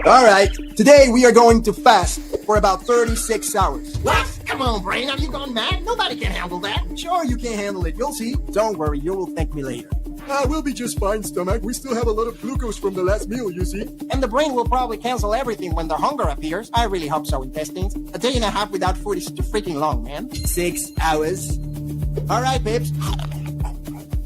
All right, today we are going to fast for about 36 hours. What? Come on, Brain, have you gone mad? Nobody can handle that. Sure, you can handle it. You'll see. Don't worry, you will thank me later. We'll be just fine, stomach. We still have a lot of glucose from the last meal, you see. And the brain will probably cancel everything when the hunger appears. I really hope so, intestines. A day and a half without food is too freaking long, man. 6 hours. All right, Pips.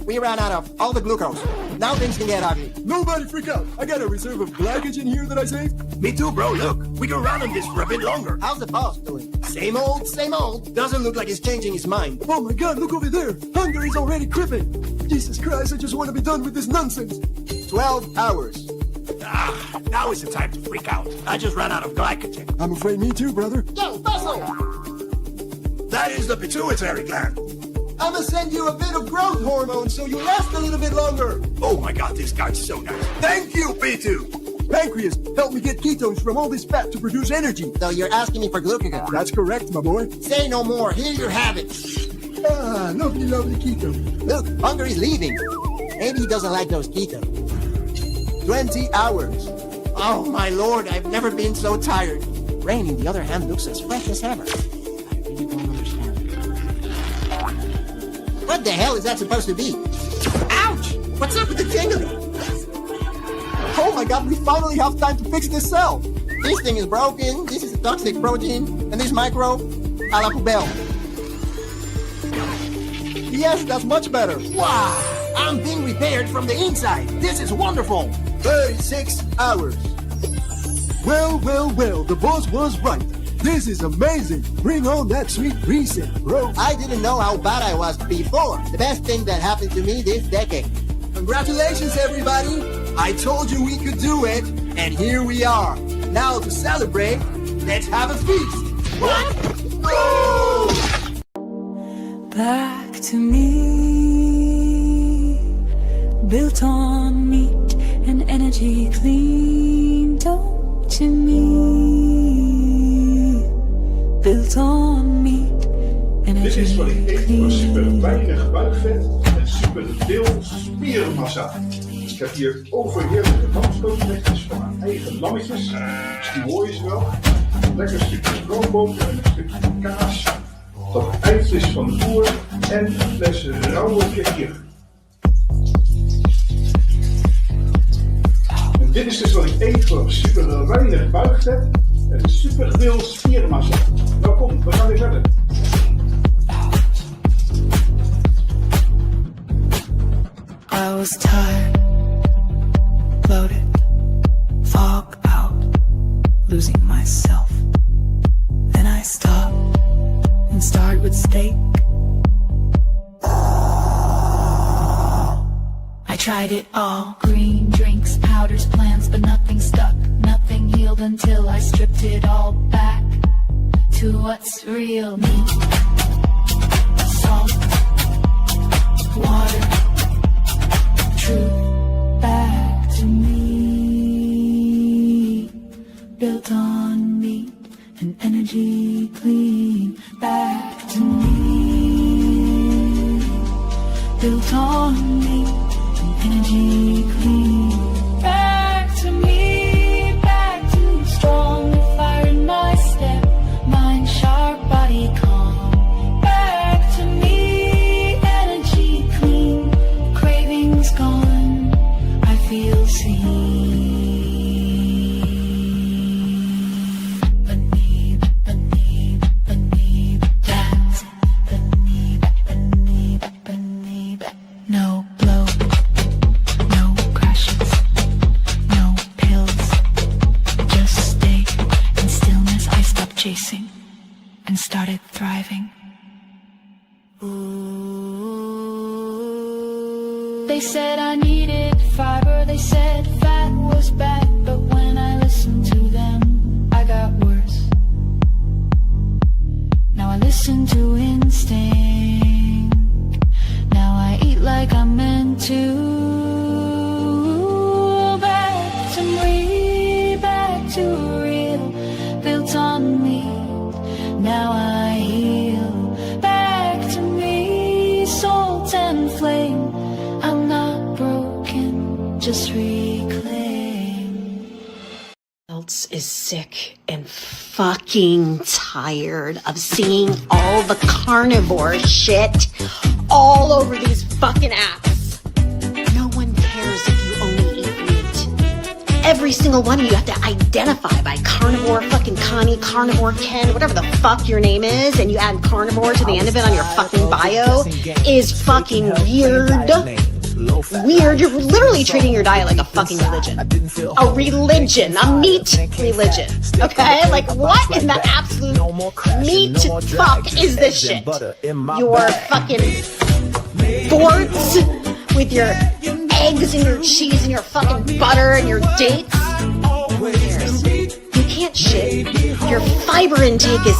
We ran out of all the glucose. Now things can get ugly. Nobody freak out. I got a reserve of glycogen here that I saved. Me too, bro. Look, we can run on this for a bit longer. How's the boss doing? Same old, same old. Doesn't look like he's changing his mind. Oh my god, look over there. Hunger is already crippling. Jesus Christ, I just want to be done with this nonsense. 12 hours. Now is the time to freak out. I just ran out of glycogen. I'm afraid me too, brother. Yo, Bustle! That is the pituitary gland. I'm gonna send you a bit of growth hormone so you last a little bit longer. Oh my god, this guy's so nice. Thank you, P2. Pancreas, help me get ketones from all this fat to produce energy. So you're asking me for glucagon? That's correct, my boy. Say no more. Here you have it. Lovely, lovely keto. Look, hunger is leaving. Maybe he doesn't like those keto. 20 hours. Oh my lord, I've never been so tired. Rain, on the other hand, looks as fresh as ever. I really don't understand. What the hell is that supposed to be? Ouch! What's up with the tingling? Oh my god, we finally have time to fix this cell. This thing is broken, this is a toxic protein, and this microbe, a la poubelle. Yes, that's much better. Wow! I'm being repaired from the inside. This is wonderful. 36 hours. Well, the boss was right. This is amazing. Bring on that sweet reset, bro. I didn't know how bad I was before. The best thing that happened to me this decade. Congratulations, everybody. I told you we could do it, and here we are. Now to celebrate, let's have a feast. What? Back to me, built on meat and energy clean. Don't to me, built on meat and Dit energy is wat ik eet clean. voor super weinig buikvet en super veel spierenmassa. Ik heb hier overheerlijke lamscoteletjes van mijn eigen lammetjes. Misschien hoor je ze wel. Een lekker stukje roomboter en een stukje kaas. Dat eind is van de boer en een fles rauwe kefir. En dit is dus wat ik eet voor super weinig buikvet en super veel spierenmassa. Nou kom, we gaan weer verder. I was tired, bloated, fog out, losing myself. Then I stopped and started with steak. I tried it all, green drinks, powders, plants, but nothing stuck, nothing healed until I stripped it all back to what's real. Meat, salt, water, truth, back to me, built on meat and energy clean. Back to me, built on meat and energy clean. Back to me, back to strong, fire in my step, mind sharp, body calm. Back to me, energy clean, cravings gone, I feel seen. No blow, no crashes, no pills, just stay in stillness. I stopped chasing and started thriving. They said I needed fiber, they said fat was bad, but when I listened to them, I got worse. Now I listen to instinct, now I eat like I'm meant to. Back to me, back to real, built on me, now I heal. Back to me, salt and flame, I'm not broken, just reclaim. else is sick and fucking tired of seeing all the carnivore shit all over these fucking apps. No one cares if you only eat meat. Every single one of you have to identify by carnivore fucking Connie, carnivore Ken, whatever the fuck your name is, and you add carnivore to the end of it on your fucking bio is fucking weird. Weird. You're literally treating your diet like a fucking religion. A religion. A meat religion. Okay? Like, what in the absolute meat fuck is this shit? Your fucking forts with your eggs and your cheese and your fucking butter and your dates. Who cares? You can't shit. Your fiber intake is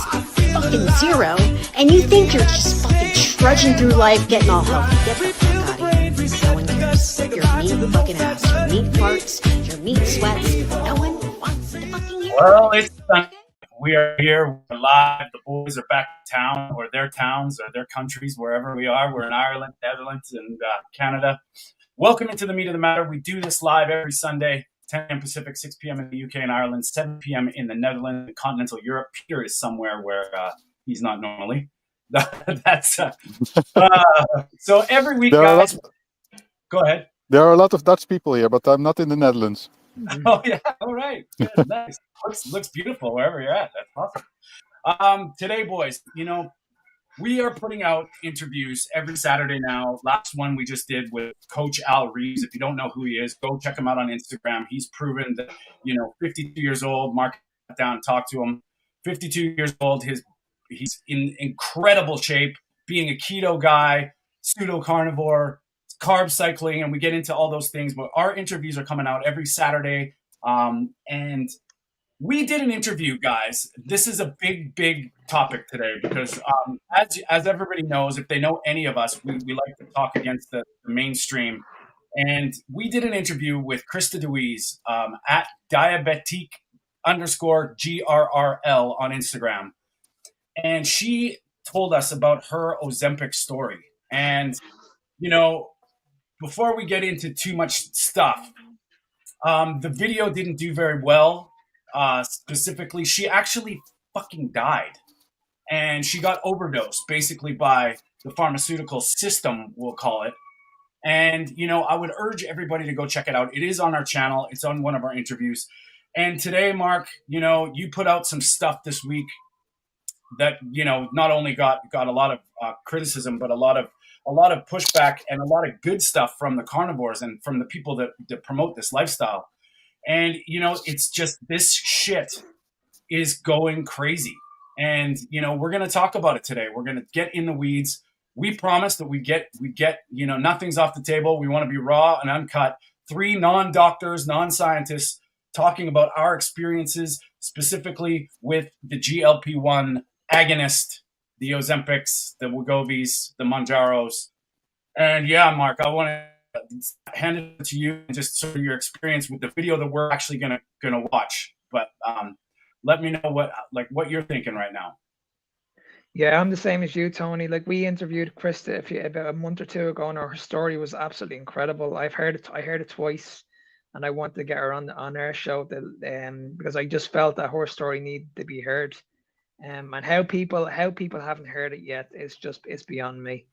fucking zero, and you think you're just fucking trudging through life getting all healthy. Get the fuck out of here. No one cares. Your meat fucking ass, your meat farts, your meat sweats. No one wants to fucking hear. Well, it's Sunday. We are here. We're live. The boys are back in town, or their towns, or their countries, wherever we are. We're in Ireland, Netherlands, and Canada. Welcome into the Meat of the Matter. We do this live every Sunday, 10 p.m. Pacific, 6 p.m. in the UK and Ireland, 7 p.m. in the Netherlands and continental Europe. Peter is somewhere where he's not normally. That's so every week, guys. Go ahead. There are a lot of Dutch people here, but I'm not in the Netherlands. Oh, yeah. All right. Good. Nice. Looks beautiful wherever you're at. That's awesome. Today, boys, we are putting out interviews every Saturday now. Last one we just did with Coach Al Reeves. If you don't know who he is, go check him out on Instagram. He's proven that, 52 years old. Mark down, talk to him. 52 years old. He's in incredible shape, being a keto guy, pseudo carnivore, carb cycling, and we get into all those things. But our interviews are coming out every Saturday. And we did an interview, guys. This is a big topic today because as everybody knows, if they know any of us, we like to talk against the mainstream. And we did an interview with Krista Deweese at diabetic_GRRL on Instagram. And she told us about her Ozempic story. And, before we get into too much stuff, the video didn't do very well. Specifically, she actually fucking died. And she got overdosed, basically, by the pharmaceutical system, we'll call it. And, I would urge everybody to go check it out. It is on our channel. It's on one of our interviews. And today, Mark, you put out some stuff this week that, not only got a lot of criticism, but a lot of pushback and a lot of good stuff from the carnivores and from the people that promote this lifestyle. And, it's just this shit is going crazy. And, we're going to talk about it today. We're going to get in the weeds. We promise that we get, nothing's off the table. We want to be raw and uncut. 3 non-doctors, non-scientists talking about our experiences, specifically with the GLP-1 agonist, the Ozempics, the Wegovy's, the Mounjaros. And yeah, Mark, I want to hand it to you and just sort of your experience with the video that we're actually gonna watch. But let me know what you're thinking right now. Yeah, I'm the same as you, Tony. Like, we interviewed Krista about a month or two ago, and her story was absolutely incredible. I heard it twice, and I wanted to get her on our show because I just felt that her story needed to be heard. And how people haven't heard it yet is it's beyond me.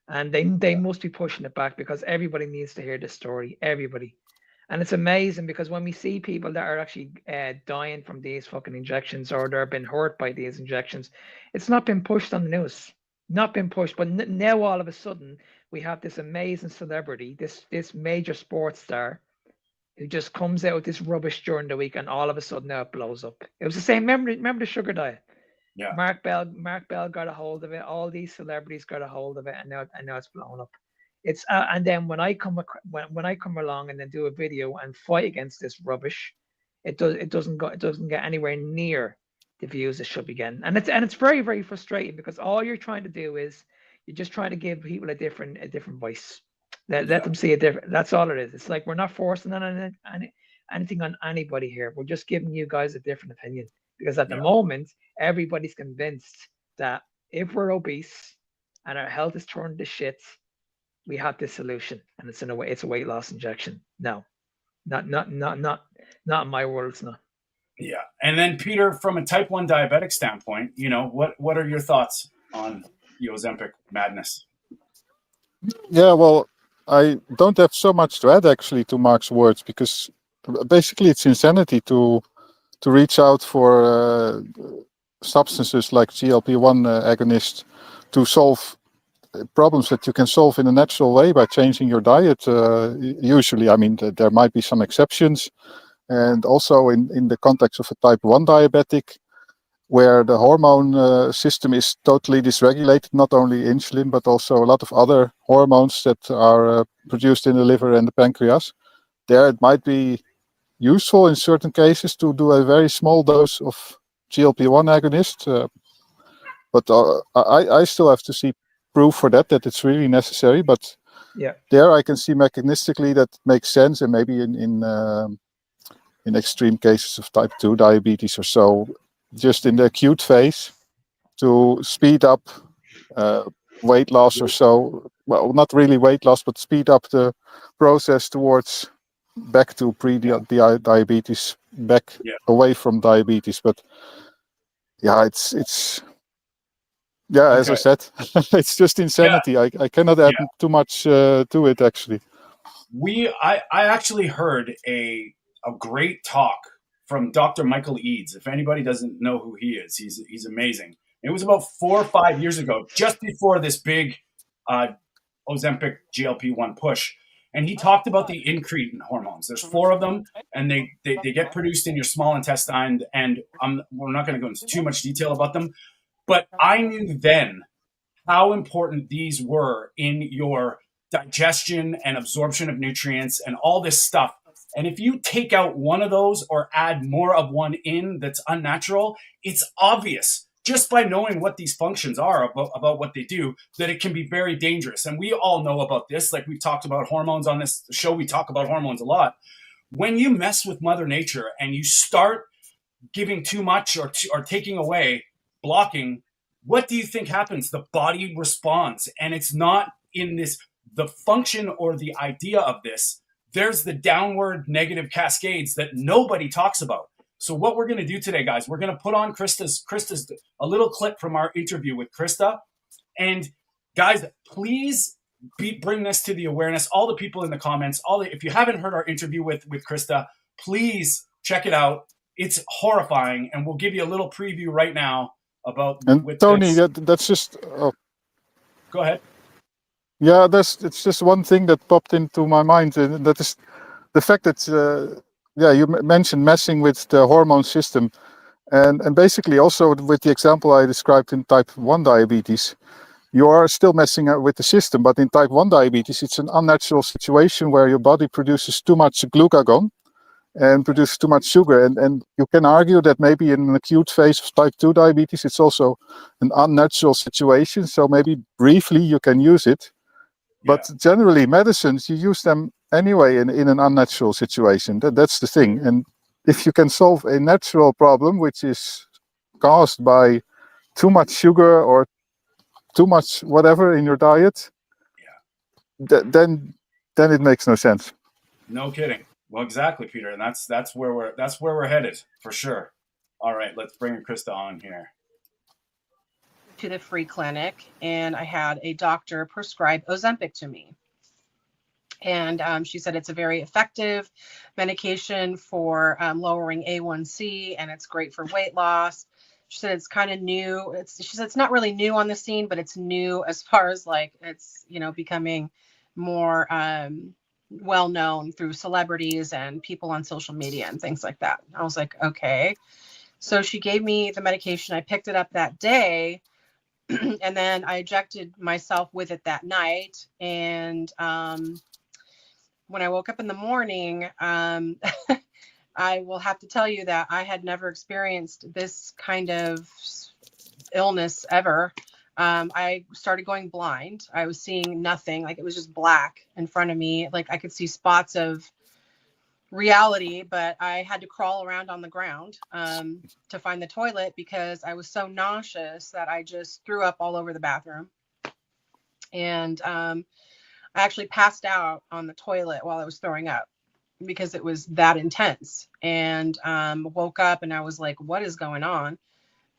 And they must be pushing it back because everybody needs to hear this story. Everybody. And it's amazing because when we see people that are actually dying from these fucking injections or they're been hurt by these injections, it's not been pushed on the news. Not been pushed. But now all of a sudden we have this amazing celebrity, this major sports star, who just comes out with this rubbish during the week, and all of a sudden now it blows up. It was the same. Remember the sugar diet? Yeah. Mark Bell got a hold of it. All these celebrities got a hold of it, and now it's blown up. It's and then when I come along and then do a video and fight against this rubbish, it doesn't get anywhere near the views it should be getting, and it's very, very frustrating because all you're trying to do is you're just trying to give people a different voice. Let them see a different. That's all it is. It's like we're not forcing anything on anybody here. We're just giving you guys a different opinion. Because at the moment, everybody's convinced that if we're obese and our health is turned to shit, we have this solution, and it's a weight loss injection. No, not in my world, it's not. Yeah. And then Peter, from a type 1 diabetic standpoint, what are your thoughts on the Ozempic madness? Yeah, well, I don't have so much to add actually to Mark's words, because basically it's insanity to reach out for substances like GLP-1 agonist to solve problems that you can solve in a natural way by changing your diet. Usually, I mean, there might be some exceptions, and also in the context of a type 1 diabetic, where the hormone system is totally dysregulated, not only insulin, but also a lot of other hormones that are produced in the liver and the pancreas. There it might be useful in certain cases to do a very small dose of GLP-1 agonist, but I still have to see proof for that it's really necessary. But Yeah. there I can see mechanistically that makes sense, and maybe in extreme cases of type 2 diabetes or so, just in the acute phase, to speed up weight loss or so. Well, not really weight loss, but speed up the process towards back to pre-diabetes, back away from diabetes. But yeah, it's yeah, as I said, it's just insanity. I cannot add too much to it, actually. I actually heard a great talk from Dr. Michael Eads. If anybody doesn't know who he is, he's amazing. It was about 4 or 5 years ago, just before this big Ozempic GLP-1 push. And he talked about the incretin hormones. There's 4 of them, and they get produced in your small intestine. And we're not going to go into too much detail about them, but I knew then how important these were in your digestion and absorption of nutrients and all this stuff. And if you take out one of those or add more of one in that's unnatural, it's obvious just by knowing what these functions are about what they do, that it can be very dangerous. And we all know about this. Like, we've talked about hormones on this show. We talk about hormones a lot. When you mess with Mother Nature and you start giving too much or taking away, blocking, what do you think happens? The body responds. And it's not in the function or the idea of this. There's the downward negative cascades that nobody talks about. So what we're going to do today, guys, we're going to put on Krista's a little clip from our interview with Krista. And guys, please bring this to the awareness. All the people in the comments, if you haven't heard our interview with Krista, please check it out. It's horrifying, and we'll give you a little preview right now about. And Tony, that's just. Go ahead. Yeah, it's just one thing that popped into my mind, and that is the fact that you mentioned messing with the hormone system, and basically also with the example I described in type 1 diabetes, you are still messing with the system. But in type 1 diabetes, it's an unnatural situation where your body produces too much glucagon and produces too much sugar, and you can argue that maybe in an acute phase of type 2 diabetes, it's also an unnatural situation. So maybe briefly you can use it. But generally, medicines, you use them anyway in an unnatural situation. That's the thing. And if you can solve a natural problem, which is caused by too much sugar or too much whatever in your diet, then it makes no sense. No kidding. Well, exactly, Peter. And that's where we're headed for sure. All right, let's bring Krista on here. To the free clinic, and I had a doctor prescribe Ozempic to me. And she said it's a very effective medication for lowering A1C, and it's great for weight loss. She said it's kind of new. She said it's not really new on the scene, but it's new as far as like it's becoming more well known through celebrities and people on social media and things like that. I was like, okay. So she gave me the medication. I picked it up that day. And then I injected myself with it that night. And when I woke up in the morning, I will have to tell you that I had never experienced this kind of illness ever. I started going blind. I was seeing nothing. Like, it was just black in front of me. Like, I could see spots of reality, but I had to crawl around on the ground to find the toilet because I was so nauseous that I just threw up all over the bathroom. And I actually passed out on the toilet while I was throwing up. because it was that intense. And woke up and I was like, what is going on?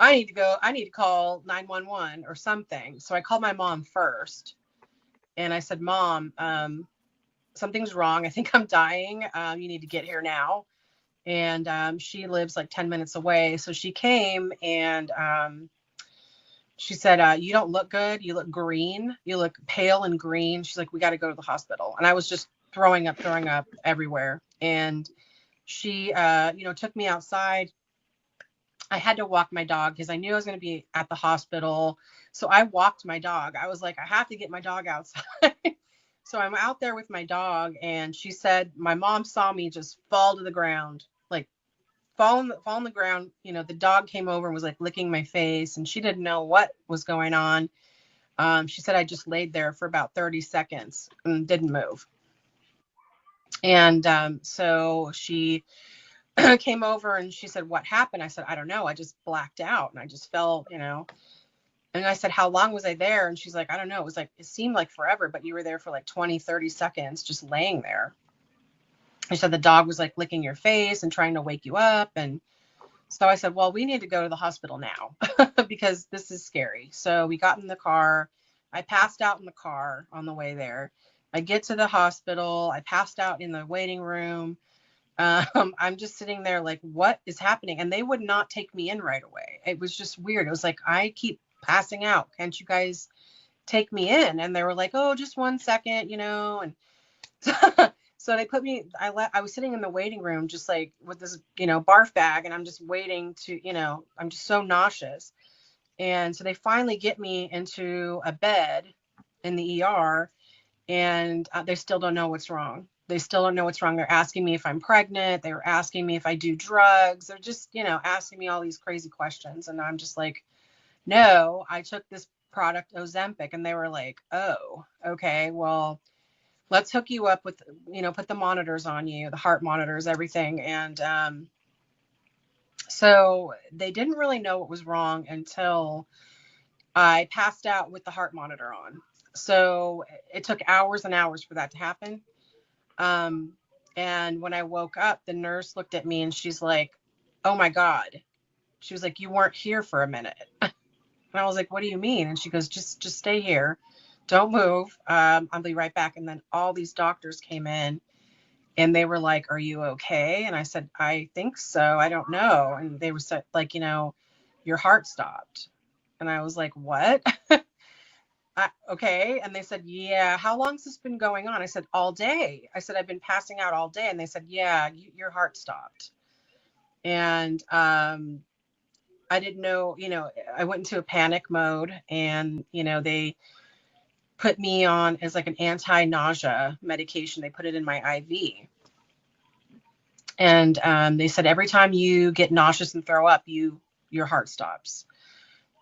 I need to call 911 or something. So I called my mom first and I said, Mom, something's wrong. I think I'm dying. You need to get here now. And she lives like 10 minutes away. So she came and she said, you don't look good. You look green. You look pale and green. She's like, we got to go to the hospital. And I was just throwing up everywhere. And she, took me outside. I had to walk my dog because I knew I was going to be at the hospital. So I walked my dog. I was like, I have to get my dog outside. So I'm out there with my dog. And she said, my mom saw me just fall to the ground, like fall on the ground. The dog came over and was like licking my face and she didn't know what was going on. She said I just laid there for about 30 seconds and didn't move. And so she came over and she said, what happened? I said, I don't know. I just blacked out and I just fell, and I said, how long was I there? And she's like, I don't know. It seemed like forever, but you were there for like 20, 30 seconds, just laying there. I said, the dog was like licking your face and trying to wake you up. And so I said, well, we need to go to the hospital now because this is scary. So we got in the car. I passed out in the car on the way there. I get to the hospital. I passed out in the waiting room. I'm just sitting there like, what is happening? And they would not take me in right away. It was just weird. It was like, I keep passing out. Can't you guys take me in? And they were like, oh, just 1 second, and so they put me, I was sitting in the waiting room, just like with this, barf bag. And I'm just waiting to, I'm just so nauseous. And so they finally get me into a bed in the ER and they still don't know what's wrong. They still don't know what's wrong. They're asking me if I'm pregnant. They were asking me if I do drugs. They're just, asking me all these crazy questions. And I'm just like, no, I took this product Ozempic. And they were like, oh, okay, well, let's hook you up with, put the monitors on you, the heart monitors, everything. And so they didn't really know what was wrong until I passed out with the heart monitor on. So it took hours and hours for that to happen. And when I woke up, the nurse looked at me and she's like, oh my God. She was like, you weren't here for a minute. And I was like, what do you mean? And she goes, just stay here. Don't move. I'll be right back. And then all these doctors came in and they were like, are you okay? And I said, I think so. I don't know. And they were like, your heart stopped. And I was like, what? Okay. And they said, yeah, how long's this been going on? I said, all day. I said, I've been passing out all day. And they said, yeah, your heart stopped. And I didn't know, I went into a panic mode and, they put me on as like an anti-nausea medication. They put it in my IV. And they said, every time you get nauseous and throw up, your heart stops.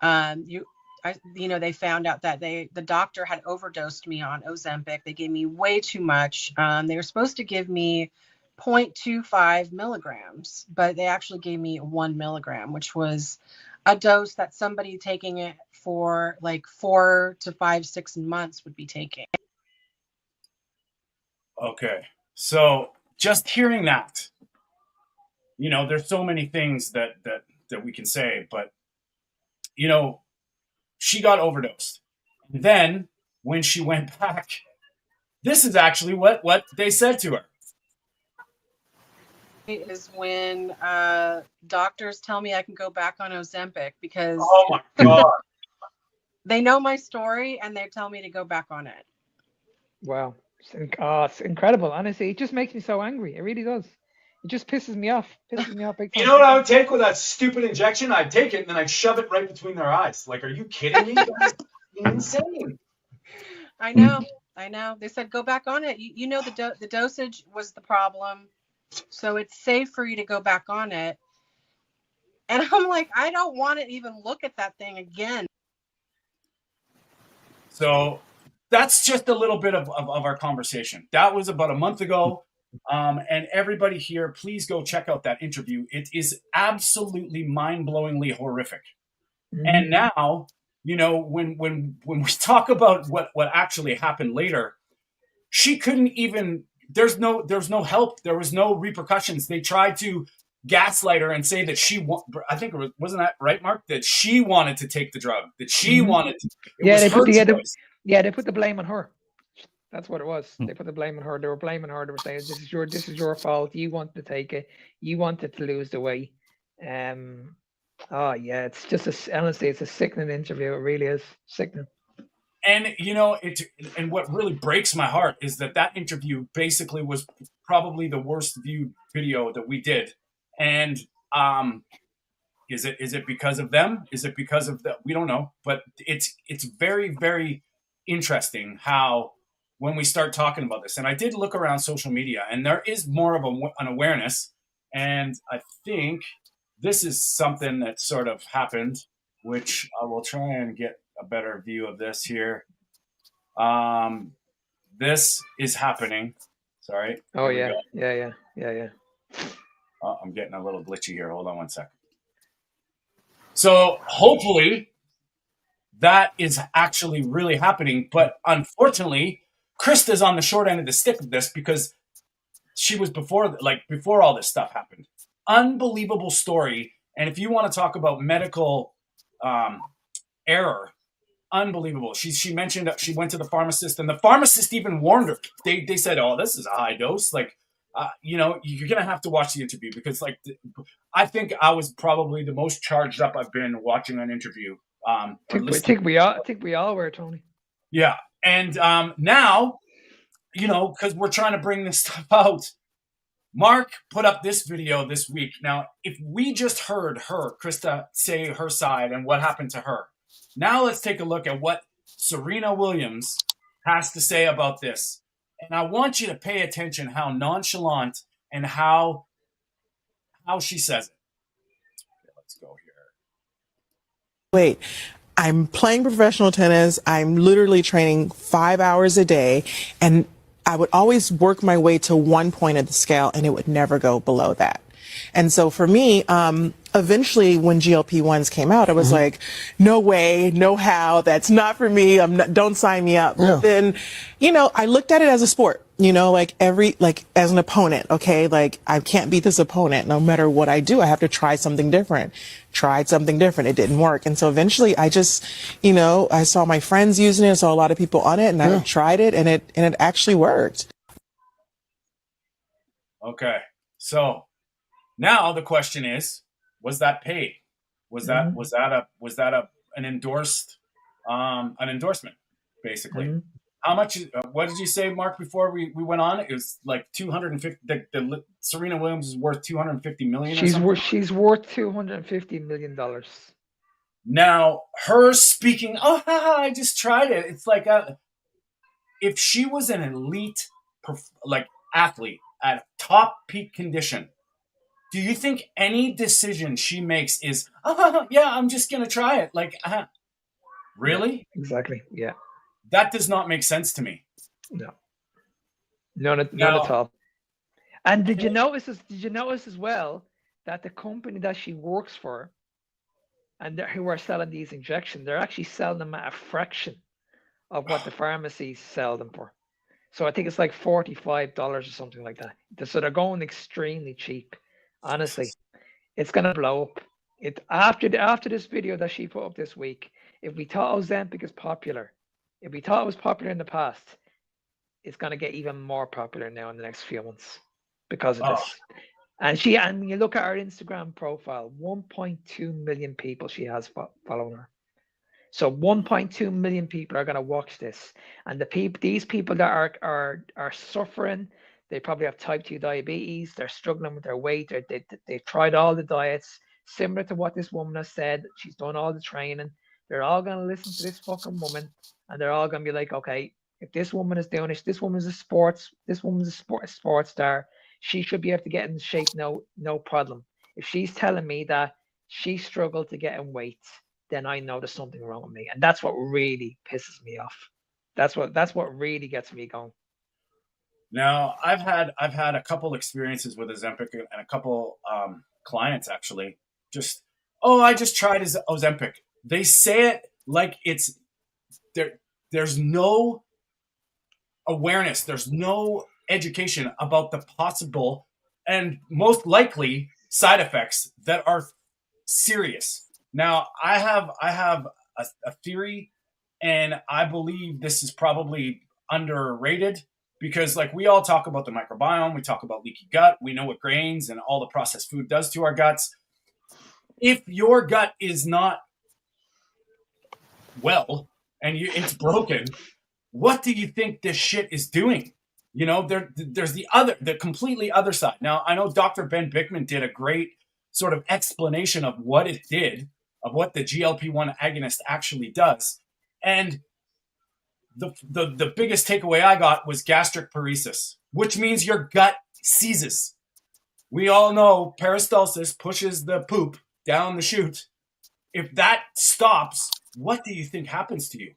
They found out that the doctor had overdosed me on Ozempic. They gave me way too much. They were supposed to give me 0.25 milligrams, but they actually gave me 1 milligram, which was a dose that somebody taking it for like 4 to 5, 6 months would be taking. Okay. So just hearing that, there's so many things that we can say, but, she got overdosed. And then when she went back, this is actually what they said to her. Is when doctors tell me I can go back on Ozempic because oh my God. They know my story and they tell me to go back on it. Wow. It's incredible. Honestly, it just makes me so angry. It really does. It just pisses me off. Big time. You know what I would take with that stupid injection? I'd take it and then I'd shove it right between their eyes. Like, are you kidding me? That's insane. I know. They said go back on it. The dosage was the problem, so it's safe for you to go back on it. And I'm like, I don't want to even look at that thing again. So that's just a little bit of our conversation. That was about a month ago. And everybody here, please go check out that interview. It is absolutely mind-blowingly horrific. Mm-hmm. And now, when we talk about what actually happened later, she couldn't even there's no help. There was no repercussions. They tried to gaslight her and say that I think wasn't that right, Mark? That she wanted to take the drug. That she wanted to. Yeah, It was her choice. they put the blame on her. That's what it was. They put the blame on her. They were blaming her. They were saying, "This is your fault. You wanted to take it. You wanted to lose the weight." Oh yeah, it's just honestly, it's a sickening interview. It really is sickening. And and what really breaks my heart is that interview basically was probably the worst viewed video that we did. And is it because of them? Is it because of we don't know. But it's very, very interesting how when we start talking about this, and I did look around social media, and there is more of an awareness. And I think this is something that sort of happened, which I will try and get a better view of this here. This is happening. Sorry. Oh yeah. Yeah. Oh, I'm getting a little glitchy here. Hold on one second. So hopefully that is actually really happening. But unfortunately, Krista's on the short end of the stick of this because she was before all this stuff happened. Unbelievable story. And if you want to talk about medical error, unbelievable. She mentioned that she went to the pharmacist, and the pharmacist even warned her. They said, "Oh, this is a high dose. Like, you're gonna have to watch the interview because, I think I was probably the most charged up I've been watching an interview." I think we all were, Tony. Yeah, and now, because we're trying to bring this stuff out. Mark put up this video this week. Now, if we just heard Krista, say her side and what happened to her. Now let's take a look at what Serena Williams has to say about this. And I want you to pay attention how nonchalant and how she says it. Okay, let's go here. Wait, I'm playing professional tennis. I'm literally training 5 hours a day, and I would always work my way to one point of the scale, and it would never go below that. And so for me, eventually when GLP-1s came out, I was like, no way, no how, that's not for me. Don't sign me up. Yeah. But then, I looked at it as a sport, as an opponent. Okay. Like I can't beat this opponent. No matter what I do, I have to try something different. Tried something different. It didn't work. And so eventually I just, I saw my friends using it. I saw a lot of people on it, and I tried it, and it actually worked. Okay. So now the question is, was that paid? Was that an endorsement, basically? How much? What did you say, Mark? Before we went on, it was like 250. The Serena Williams is worth $250 million. She's worth $250 million. Now her speaking, I just tried it. It's like if she was an elite athlete at top peak condition. Do you think any decision she makes is, I'm just going to try it? Really? Yeah, exactly. Yeah. That does not make sense to me. No. None at all. And did you notice as well that the company that she works for and who are selling these injections, they're actually selling them at a fraction of what the pharmacies sell them for. So I think it's like $45 or something like that. So they're going extremely cheap. Honestly, it's gonna blow up. After this video that she put up this week, if we thought Ozempic is popular, if we thought it was popular in the past, it's gonna get even more popular now in the next few months because of this. And when you look at her Instagram profile, 1.2 million people she has following her. So 1.2 million people are gonna watch this, and these people that are suffering. They probably have type 2 diabetes. They're struggling with their weight. They've tried all the diets, similar to what this woman has said. She's done all the training. They're all going to listen to this fucking woman, and they're all going to be like, okay, if this woman is doing this, this woman's a sports star. She should be able to get in shape, no problem. If she's telling me that she struggled to get in weight, then I know there's something wrong with me, and that's what really pisses me off. That's what really gets me going. Now, I've had a couple experiences with Ozempic and a couple clients actually. I just tried Ozempic. They say it like it's there. There's no awareness. There's no education about the possible and most likely side effects that are serious. Now, I have a theory, and I believe this is probably underrated because, like, we all talk about the microbiome, we talk about leaky gut, we know what grains and all the processed food does to our guts. If your gut is not well and it's broken, what do you think this shit is doing? You know, there's the completely other side. Now, I know Dr. Ben Bickman did a great sort of explanation of what it did, of what the GLP-1 agonist actually does. And the biggest takeaway I got was gastric paresis, which means your gut seizes. We all know peristalsis pushes the poop down the chute. If that stops, what do you think happens to you?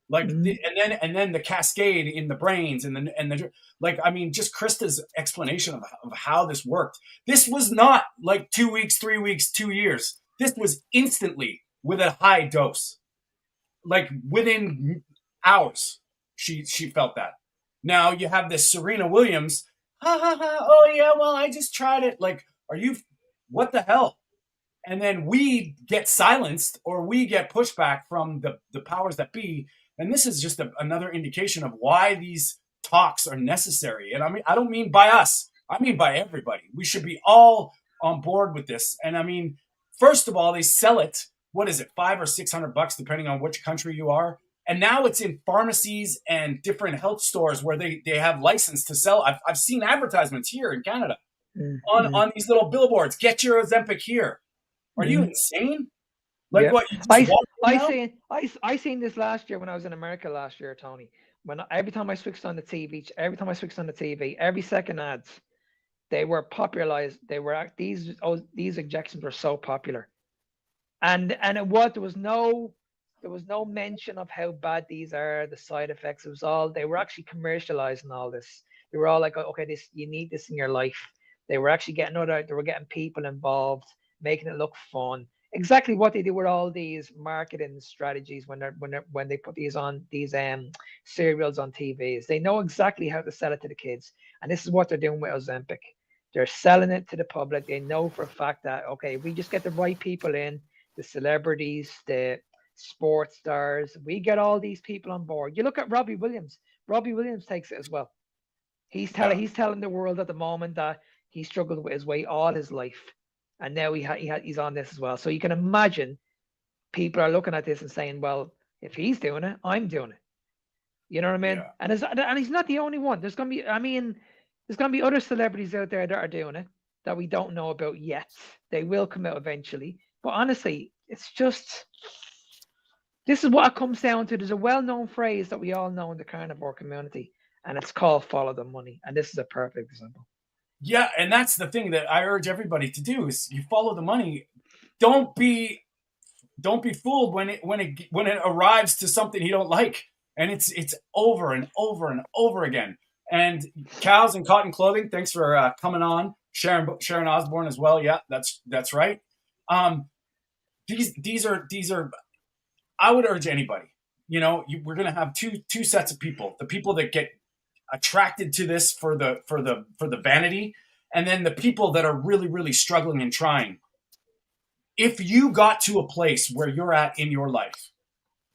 Like, and then the cascade in the brains and the like. I mean, just Krista's explanation of how this worked. This was not like 2 weeks, 3 weeks, 2 years. This was instantly with a high dose. Like within hours, she felt that. Now you have this Serena Williams. Ha ha ha! Oh yeah, well I just tried it. Like, are you? What the hell? And then we get silenced or we get pushback from the powers that be. And this is just another indication of why these talks are necessary. And I mean, I don't mean by us. I mean by everybody. We should be all on board with this. And I mean, first of all, they sell it. What is it, $500 or $600, depending on which country you are. And now it's in pharmacies and different health stores where they have license to sell. I've seen advertisements here in Canada on these little billboards. Get your Ozempic here. Are you insane? Like what? I seen this last year when I was in America last year, Tony. Every time I switched on the TV, every second ads, they were popularized. These injections were so popular, and there was no mention of how bad these are, the side effects. It was all, they were actually commercializing all this. They were all like, okay, you need this in your life. They were actually they were getting people involved, making it look fun. Exactly what they do with all these marketing strategies when they put these cereals on TVs. They know exactly how to sell it to the kids, and this is what they're doing with Ozempic. They're selling it to the public. They know for a fact that, okay, we just get the right people in, the celebrities, the sports stars. We get all these people on board. You look at Robbie Williams. Robbie Williams takes it as well. He's telling the world at the moment that he struggled with his weight all his life. And now he's on this as well. So you can imagine people are looking at this and saying, well, if he's doing it, I'm doing it. You know what I mean? Yeah. And he's not the only one. There's going to be other celebrities out there that are doing it that we don't know about yet. They will come out eventually. But honestly, it's just, this is what it comes down to. There's a well-known phrase that we all know in the carnivore community, and it's called follow the money. And this is a perfect example. Yeah, and that's the thing that I urge everybody to do is you follow the money. Don't be fooled when it arrives to something you don't like, and it's over and over and over again. And Cows and Cotton Clothing, thanks for coming on. Sharon Osborne as well. Yeah, that's right. These are. I would urge anybody. You know, we're gonna have two sets of people: the people that get attracted to this for the vanity, and then the people that are really, really struggling and trying. If you got to a place where you're at in your life,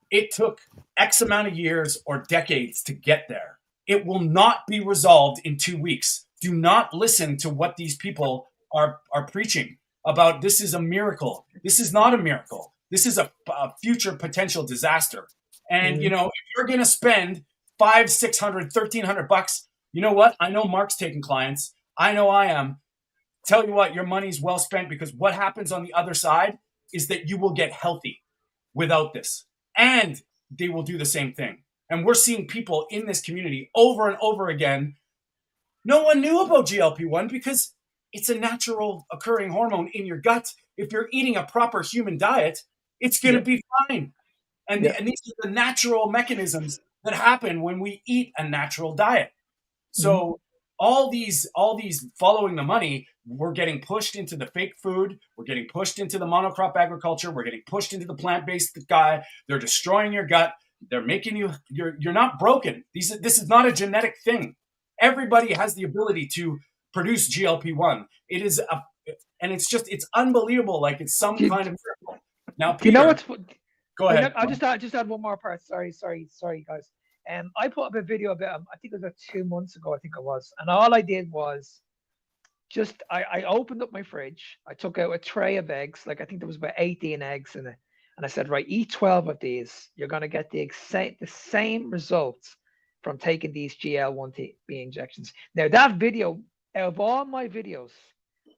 it took X amount of years or decades to get there. It will not be resolved in 2 weeks. Do not listen to what these people are preaching about. This is a miracle. This is not a miracle. This is a future potential disaster. And, you know, if you're going to spend $500, $600, $1,300, you know what? I know Mark's taking clients. I know I am. Tell you what, your money's well spent, because what happens on the other side is that you will get healthy without this. And they will do the same thing. And we're seeing people in this community over and over again. No one knew about GLP-1 because it's a natural occurring hormone in your gut. If you're eating a proper human diet, it's going to be fine. And these are the natural mechanisms that happen when we eat a natural diet. So all these following the money, we're getting pushed into the fake food. We're getting pushed into the monocrop agriculture. We're getting pushed into the plant-based guy. They're destroying your gut. They're making you're not broken. This is not a genetic thing. Everybody has the ability to produce GLP-1. It is and it's unbelievable. Like it's some kind of miracle. Now, Do you know Peter, what's? go ahead. I'll just add one more part. Sorry, guys. I put up a video about I think it was about 2 months ago. I think it was, and all I did was just I opened up my fridge. I took out a tray of eggs. Like I think there was about 18 eggs in it, and I said, right, eat 12 of these. You're gonna get the same results from taking these GL1B injections. Now that video, out of all my videos,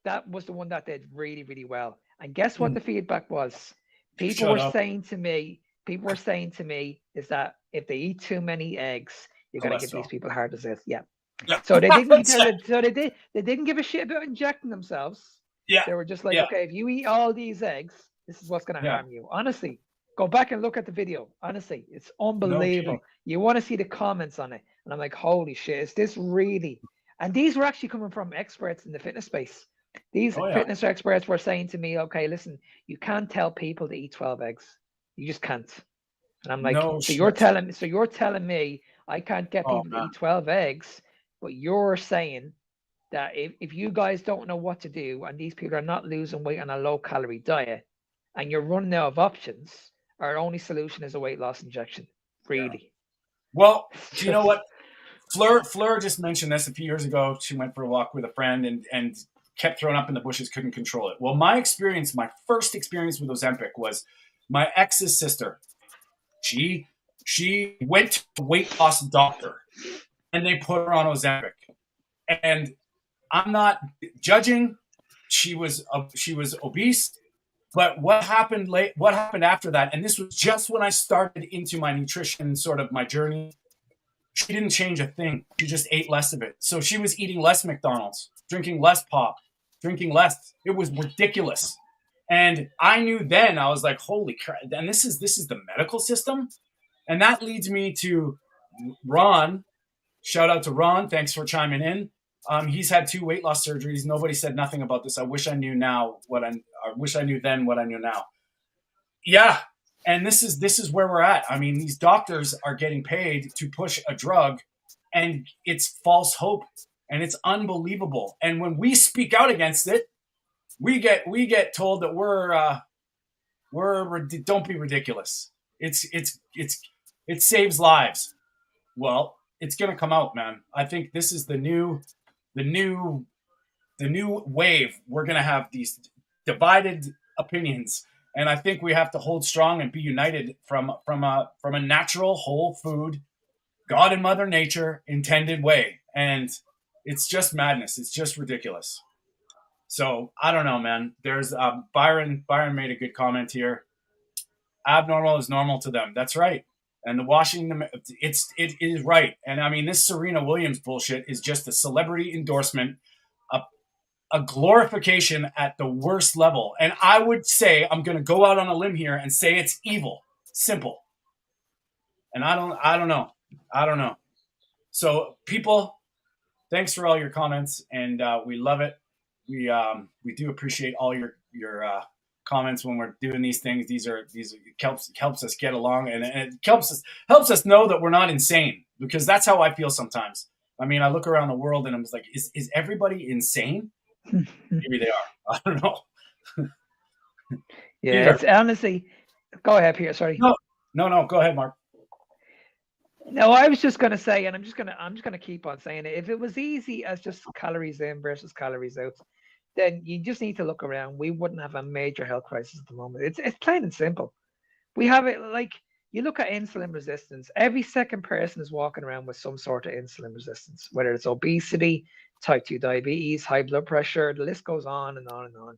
that was the one that did really, really well. And guess what the feedback was? People were saying to me is that if they eat too many eggs, you're gonna get these people heart disease. Yeah. So they didn't they didn't give a shit about injecting themselves. Yeah. They were just like, okay, if you eat all these eggs, this is what's gonna harm you. Honestly, go back and look at the video. Honestly, it's unbelievable. You want to see the comments on it. And I'm like, holy shit, is this really? And these were actually coming from experts in the fitness space. These fitness experts were saying to me, okay, listen, you can't tell people to eat 12 eggs. You just can't. And I'm like, you're telling me I can't get people to eat 12 eggs, but you're saying that if you guys don't know what to do and these people are not losing weight on a low calorie diet and you're running out of options, our only solution is a weight loss injection. Really? Yeah. Well, do you know what? Fleur just mentioned this a few years ago. She went for a walk with a friend and kept throwing up in the bushes, couldn't control it. Well, my first experience with Ozempic was my ex's sister. She went to a weight loss doctor and they put her on Ozempic. And I'm not judging. She was obese, but what happened after that? And this was just when I started into my nutrition, sort of my journey. She didn't change a thing. She just ate less of it. So she was eating less McDonald's, drinking less pop, drinking less. It was ridiculous. And I knew then, I was like, holy crap. And this is the medical system. And that leads me to Ron. Shout out to Ron. Thanks for chiming in. He's had 2 weight loss surgeries. Nobody said nothing about this. I wish I knew then what I knew now. Yeah. And this is where we're at. I mean, these doctors are getting paid to push a drug and it's false hope and it's unbelievable. And when we speak out against it, we get told that don't be ridiculous. It saves lives. Well, it's going to come out, man. I think this is the new wave. We're going to have these divided opinions. And I think we have to hold strong and be united from a natural, whole food, God and Mother Nature intended way. And it's just madness. It's just ridiculous. So I don't know, man. There's Byron made a good comment here. Abnormal is normal to them. That's right. And the washing them, it is right. And I mean, this Serena Williams bullshit is just a celebrity endorsement, a glorification at the worst level. And I would say, I'm going to go out on a limb here and say it's evil. Simple. And I don't know. So people, thanks for all your comments. And we love it. We do appreciate all your comments when we're doing these things. These helps us get along, and it helps us know that we're not insane, because that's how I feel sometimes. I mean, I look around the world and I'm just like, is everybody insane? Maybe they are. I don't know. Yeah, Peter. it's honestly. Go ahead, Peter. Sorry. No. Go ahead, Mark. No, I was just gonna say, and I'm just gonna keep on saying it. If it was easy as just calories in versus calories out, then you just need to look around. We wouldn't have a major health crisis at the moment. It's plain and simple. We have it like, you look at insulin resistance. Every second person is walking around with some sort of insulin resistance, whether it's obesity, type 2 diabetes, high blood pressure. The list goes on and on and on.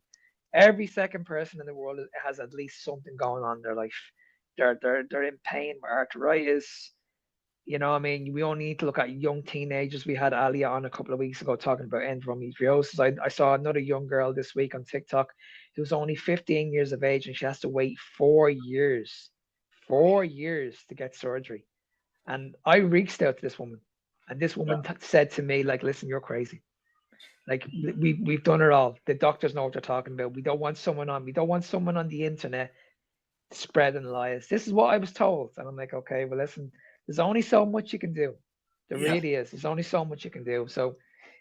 Every second person in the world has at least something going on in their life. They're in pain with arthritis. You know, I mean, we only need to look at young teenagers. We had Alia on a couple of weeks ago talking about endometriosis. I saw another young girl this week on TikTok who was only 15 years of age, and she has to wait 4 years. 4 years to get surgery. And I reached out to this woman, and this woman said to me, like, listen, you're crazy. Like, we've done it all. The doctors know what they're talking about. We don't want someone on the internet spreading lies. This is what I was told. And I'm like, okay, well, listen, there's only so much you can do. There Yeah. really is. There's only so much you can do. So,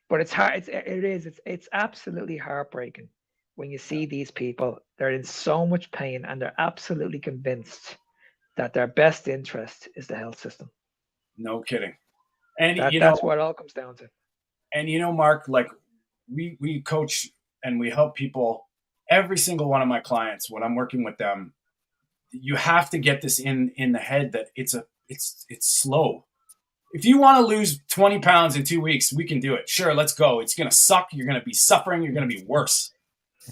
but it's hard. It's absolutely heartbreaking when you see these people. They're in so much pain and they're absolutely convinced that their best interest is the health system. No kidding. And That's what it all comes down to. And Mark, like we coach and we help people. Every single one of my clients, when I'm working with them, you have to get this in the head that it's slow. If you want to lose 20 pounds in 2 weeks, we can do it. Sure, let's go. It's going to suck. You're going to be suffering. You're going to be worse.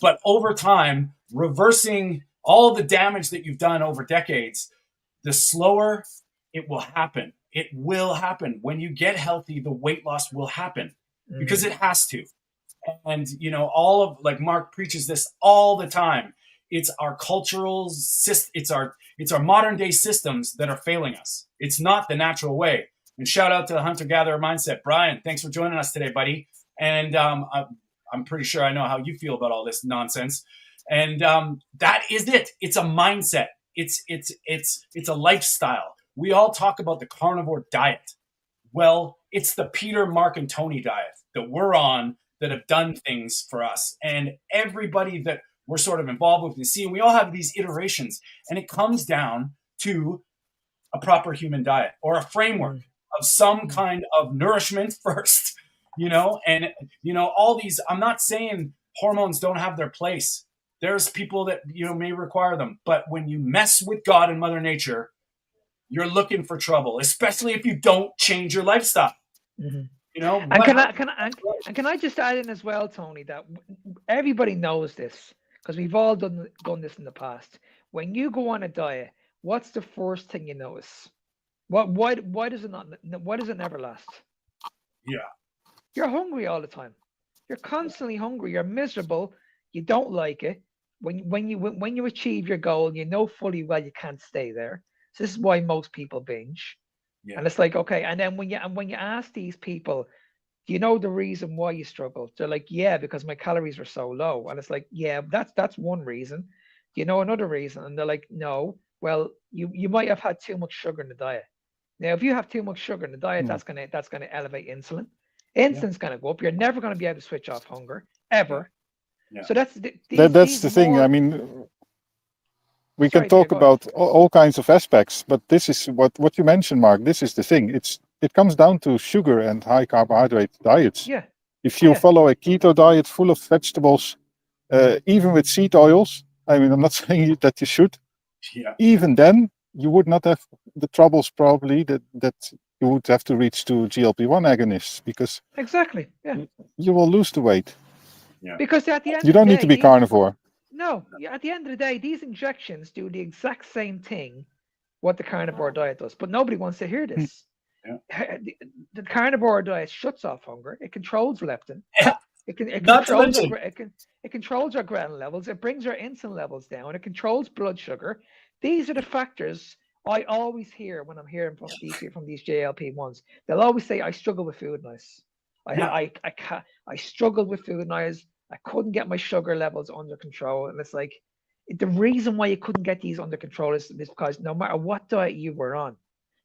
But over time, reversing all the damage that you've done over decades, the slower it will happen. It will happen. When you get healthy, the weight loss will happen because it has to. And, all of, like Mark preaches this all the time. It's our cultural, it's our modern day systems that are failing us. It's not the natural way. And shout out to the hunter-gatherer mindset. Brian, thanks for joining us today, buddy. And I'm pretty sure I know how you feel about all this nonsense. And that is it. It's a mindset. It's a lifestyle. We all talk about the carnivore diet. Well, it's the Peter, Mark, and Tony diet that we're on that have done things for us. And everybody that we're sort of involved with, you see, and we all have these iterations. And it comes down to a proper human diet or a framework of some kind of nourishment first, and, all these, I'm not saying hormones don't have their place. There's people that, may require them. But when you mess with God and Mother Nature, you're looking for trouble, especially if you don't change your lifestyle. And can I just add in as well, Tony, that everybody knows this because we've all done this in the past. When you go on a diet, what's the first thing you notice? Why does it never last? Yeah. You're hungry all the time. You're constantly hungry. You're miserable. You don't like it. When you achieve your goal, you know fully well you can't stay there. So this is why most people binge. Yeah. And it's like, okay, and then when you ask these people, do you know the reason why you struggle? They're like, yeah, because my calories are so low. And it's like, yeah, that's one reason. Do you know another reason? And they're like, no. Well, you might have had too much sugar in the diet. Now, if you have too much sugar in the diet, that's gonna elevate insulin. Insulin's gonna go up. You're never gonna be able to switch off hunger ever. Yeah. So that's the thing. I mean, we can talk about all kinds of aspects, but this is what you mentioned, Mark. This is the thing. It comes down to sugar and high carbohydrate diets. Yeah. If you follow a keto diet full of vegetables, even with seed oils, I mean, I'm not saying that you should. Yeah. Even then, you would not have the troubles probably that you would have to reach to GLP-1 agonists because exactly, you will lose the weight. Yeah. Because at the end you don't need to be carnivore. No, at the end of the day, these injections do the exact same thing what the carnivore diet does, but nobody wants to hear this. Yeah. The carnivore diet shuts off hunger. It controls leptin. It controls our ghrelin levels. It brings our insulin levels down. It controls blood sugar. These are the factors I always hear when I'm hearing from these GLP-1s. They'll always say, "I struggle with food noise. I struggled with food noise. I couldn't get my sugar levels under control." And it's like the reason why you couldn't get these under control is because no matter what diet you were on,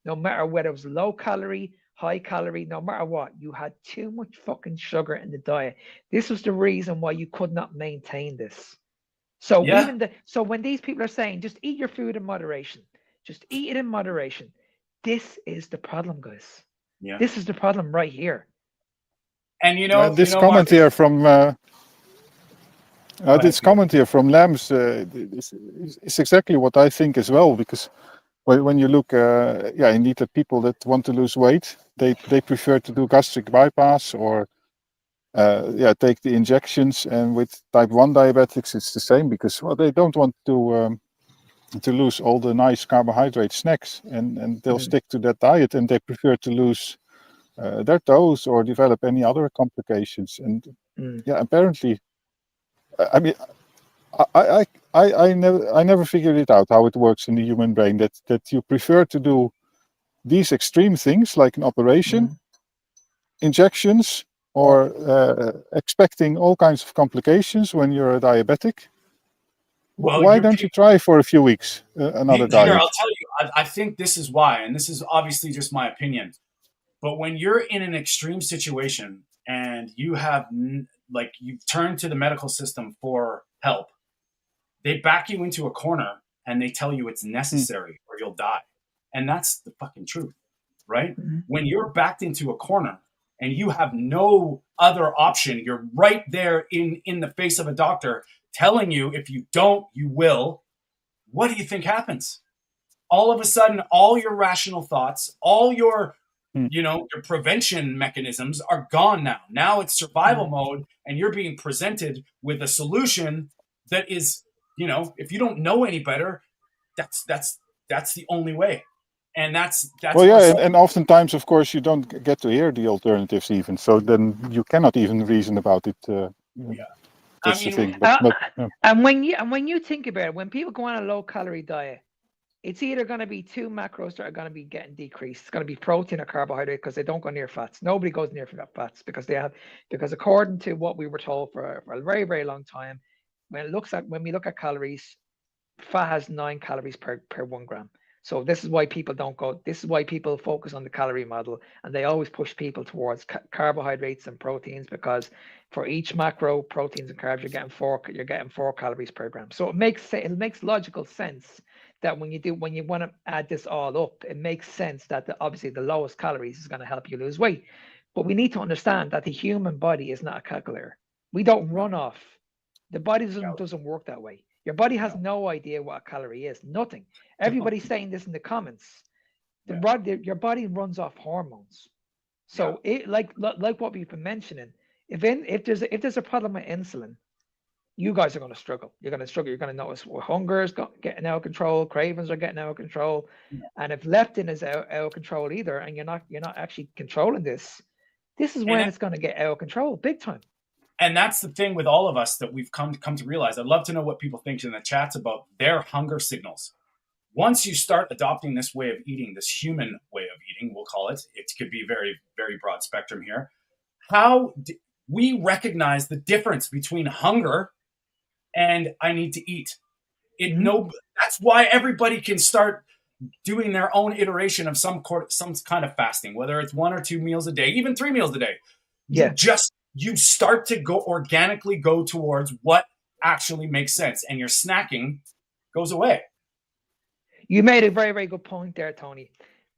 no matter whether it was low calorie, high calorie, no matter what, you had too much fucking sugar in the diet. This was the reason why you could not maintain this. So so when these people are saying just eat your food in moderation, just eat it in moderation, this is the problem, guys. Yeah. This is the problem right here. And this comment here from comment here from Lambs is exactly what I think as well, because when you look, indeed, at people that want to lose weight, they prefer to do gastric bypass or take the injections. And with type 1 diabetics, it's the same because they don't want to lose all the nice carbohydrate snacks, and they'll stick to that diet, and they prefer to lose their toes or develop any other complications. And apparently, I mean, I never figured it out how it works in the human brain that you prefer to do these extreme things like an operation, injections, or expecting all kinds of complications when you're a diabetic. Well, why don't you try for a few weeks another diet? I'll tell you. I think this is why, and this is obviously just my opinion. But when you're in an extreme situation and you have you've turned to the medical system for help, they back you into a corner and they tell you it's necessary or you'll die. And that's the fucking truth, right? When you're backed into a corner and you have no other option, you're right there in the face of a doctor telling you if you don't, you will. What do you think happens? All of a sudden, all your rational thoughts, all your your prevention mechanisms are gone now. Now it's survival mode, and you're being presented with a solution that is, if you don't know any better, that's the only way. And that's well, yeah, and oftentimes, of course, you don't get to hear the alternatives even. So then you cannot even reason about it. That's the thing. And when you think about it, when people go on a low-calorie diet, it's either going to be 2 macros that are going to be getting decreased. It's going to be protein or carbohydrate because they don't go near fats. Nobody goes near fats because according to what we were told for a very, very long time, when we look at calories, fat has 9 calories per 1 gram. So this is why people don't go. This is why people focus on the calorie model, and they always push people towards carbohydrates and proteins, because for each macro, proteins and carbs, you're getting 4 calories per gram. So it makes logical sense that when you want to add this all up, it makes sense that obviously the lowest calories is going to help you lose weight. But we need to understand that the human body is not a calculator. We don't run off. The body doesn't work that way. Your body has no idea what a calorie is. Nothing. Everybody's saying this in the comments. Your body runs off hormones. So it like what we've been mentioning. If there's a problem with insulin, you guys are going to struggle. You're going to struggle. You're going to notice hunger is getting out of control, cravings are getting out of control, and if leptin is out of control either, and you're not actually controlling this is when it's going to get out of control, big time. And that's the thing with all of us that we've come to realize. I'd love to know what people think in the chats about their hunger signals. Once you start adopting this way of eating, this human way of eating, we'll call it. It could be very, very broad spectrum here. How we recognize the difference between hunger and I need to eat. That's why everybody can start doing their own iteration of some kind of fasting, whether it's 1 or 2 meals a day, even 3 meals a day. You start to organically go towards what actually makes sense, and your snacking goes away. You made a very, very good point there, Tony.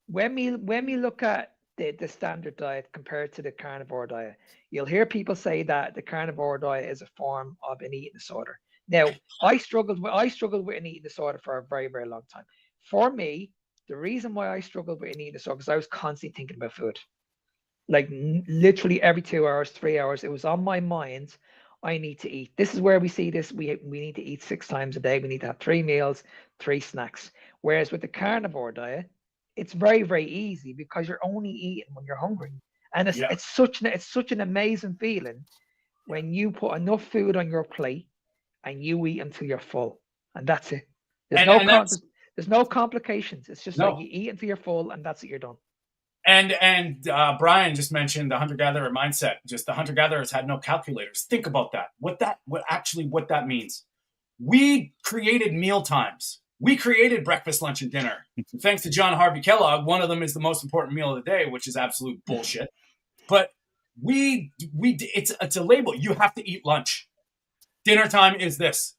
When we look at the standard diet compared to the carnivore diet, you'll hear people say that the carnivore diet is a form of an eating disorder. Now, I struggled with an eating disorder for a very, very long time. For me, the reason why I struggled with an eating disorder is I was constantly thinking about food. Like literally every 2 hours, 3 hours, it was on my mind. I need to eat. This is where we see this. We need to eat 6 times a day. We need to have 3 meals, 3 snacks. Whereas with the carnivore diet, it's very, very easy because you're only eating when you're hungry. And it's such an amazing feeling when you put enough food on your plate and you eat until you're full. And that's it. There's no complications. It's just like you eat until you're full and that's it, you're done. And Brian just mentioned the hunter-gatherer mindset. Just the hunter-gatherers had no calculators. Think about that. What that means. We created meal times. We created breakfast, lunch, and dinner. And thanks to John Harvey Kellogg, one of them is the most important meal of the day, which is absolute bullshit. But it's a label. You have to eat lunch. Dinner time is this.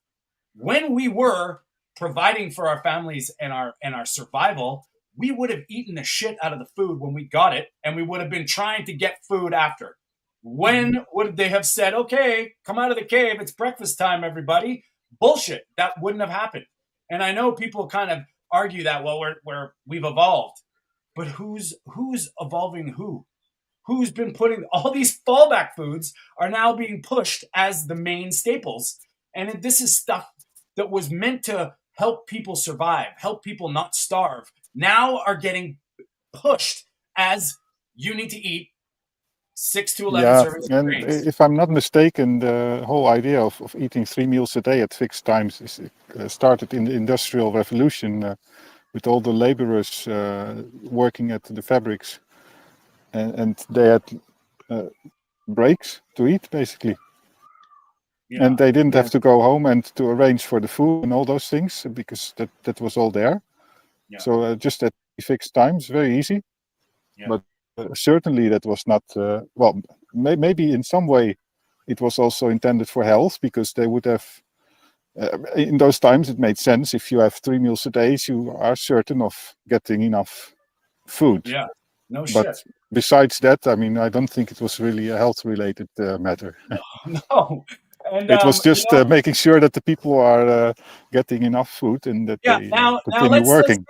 When we were providing for our families and our survival, we would have eaten the shit out of the food when we got it, and we would have been trying to get food after. When would they have said, okay, come out of the cave, it's breakfast time, everybody? Bullshit. That wouldn't have happened. And I know people kind of argue that, well, we've evolved. But who's evolving who? Who's been putting all these fallback foods are now being pushed as the main staples. And this is stuff that was meant to help people survive, help people not starve, now are getting pushed as you need to eat 6 to 11 servings of grains. If I'm not mistaken, the whole idea of eating 3 meals a day at fixed times started in the Industrial Revolution with all the laborers working at the fabrics. And they had breaks to eat, basically. Yeah. And they didn't have to go home and to arrange for the food and all those things because that was all there. Yeah. So just at fixed times, very easy. Yeah. But certainly that was not, well, maybe in some way it was also intended for health, because they would have, in those times it made sense. If you have 3 meals a day, you are certain of getting enough food. Yeah, no But shit. besides that, I mean, I don't think it was really a health-related matter. No. And It was just you know, making sure that the people are getting enough food and that yeah. they Now continue working.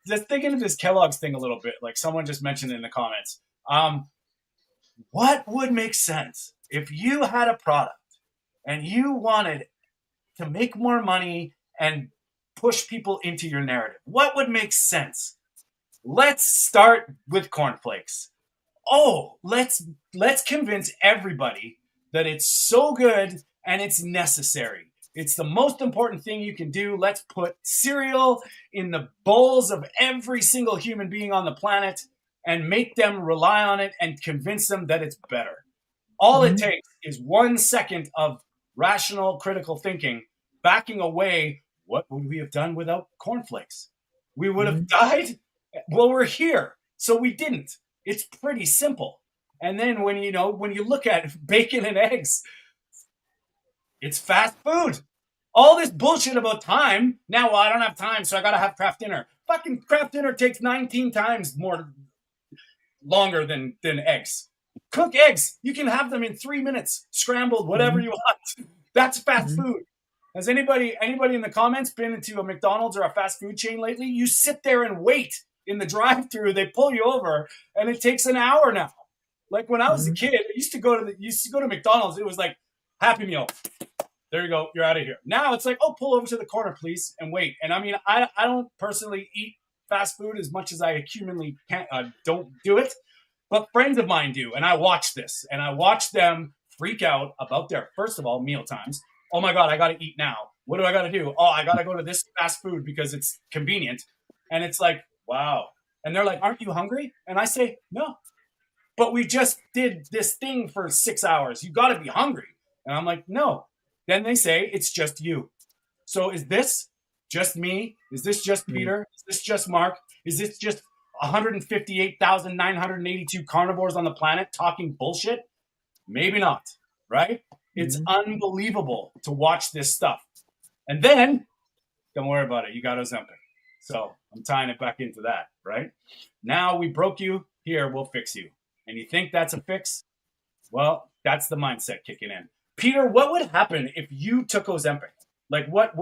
let's dig into this Kellogg's thing a little bit. Like someone just mentioned in the comments. What would make sense if you had a product and you wanted to make more money and push people into your narrative? What would make sense? Let's start with cornflakes. Oh, let's convince everybody that it's so good and it's necessary. It's the most important thing you can do. Let's put cereal in the bowls of every single human being on the planet and make them rely on it and convince them that it's better. All it takes is 1 second of rational, critical thinking, backing away. What would we have done without cornflakes? We would have died. Well, we're here, so we didn't. It's pretty simple. And then when you look at bacon and eggs, it's fast food. All this bullshit about time. Now, well, I don't have time, so I gotta have Kraft dinner. Fucking Kraft dinner takes 19 times more longer than eggs. Cook eggs. You can have them in 3 minutes, scrambled, whatever you want. That's fast food. Has anybody in the comments been into a McDonald's or a fast food chain lately? You sit there and wait in the drive-thru. They pull you over, and it takes an hour now. Like when I was a kid, I used to go to McDonald's. It was like Happy Meal. There you go. You're out of here. Now it's like, oh, pull over to the corner, please, and wait. And I mean, I don't personally eat fast food as much as I humanly don't do it, but friends of mine do, and I watch this, and I watch them freak out about their, first of all, meal times. Oh my God, I got to eat now. What do I got to do? Oh, I got to go to this fast food because it's convenient. And it's like, wow. And they're like, aren't you hungry? And I say, no. But we just did this thing for 6 hours. You got to be hungry. And I'm like, no. Then they say, it's just you. So is this just me? Is this just Peter? Is this just Mark? Is this just 158,982 carnivores on the planet talking bullshit? Maybe not, right? It's unbelievable to watch this stuff. And then, don't worry about it. You got Ozempic. So I'm tying it back into that, right? Now we broke you. Here, we'll fix you. And you think that's a fix? Well, that's the mindset kicking in. Peter, what would happen if you took Ozempic? Like what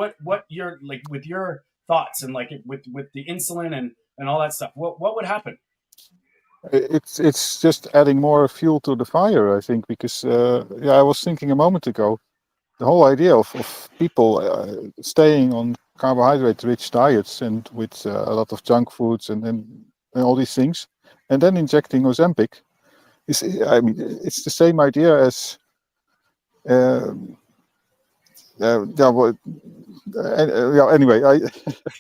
your, like with your thoughts and like with the insulin and all that stuff, what would happen? It's just adding more fuel to the fire, I think, because I was thinking a moment ago, the whole idea of people staying on carbohydrate-rich diets and with a lot of junk foods and all these things, and then injecting Ozempic, I mean, it's the same idea as anyway,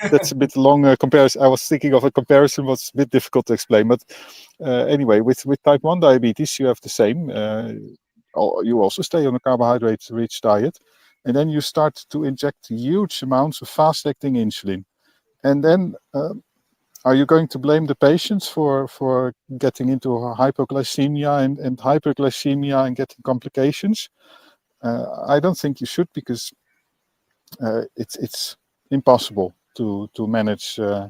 that's a bit long comparison. I was thinking of a comparison, was a bit difficult to explain. But anyway, with type 1 diabetes, you have the same. You also stay on a carbohydrate-rich diet, and then you start to inject huge amounts of fast-acting insulin. And then, are you going to blame the patients for getting into hypoglycemia and hyperglycemia and getting complications? I don't think you should, because it's impossible to manage to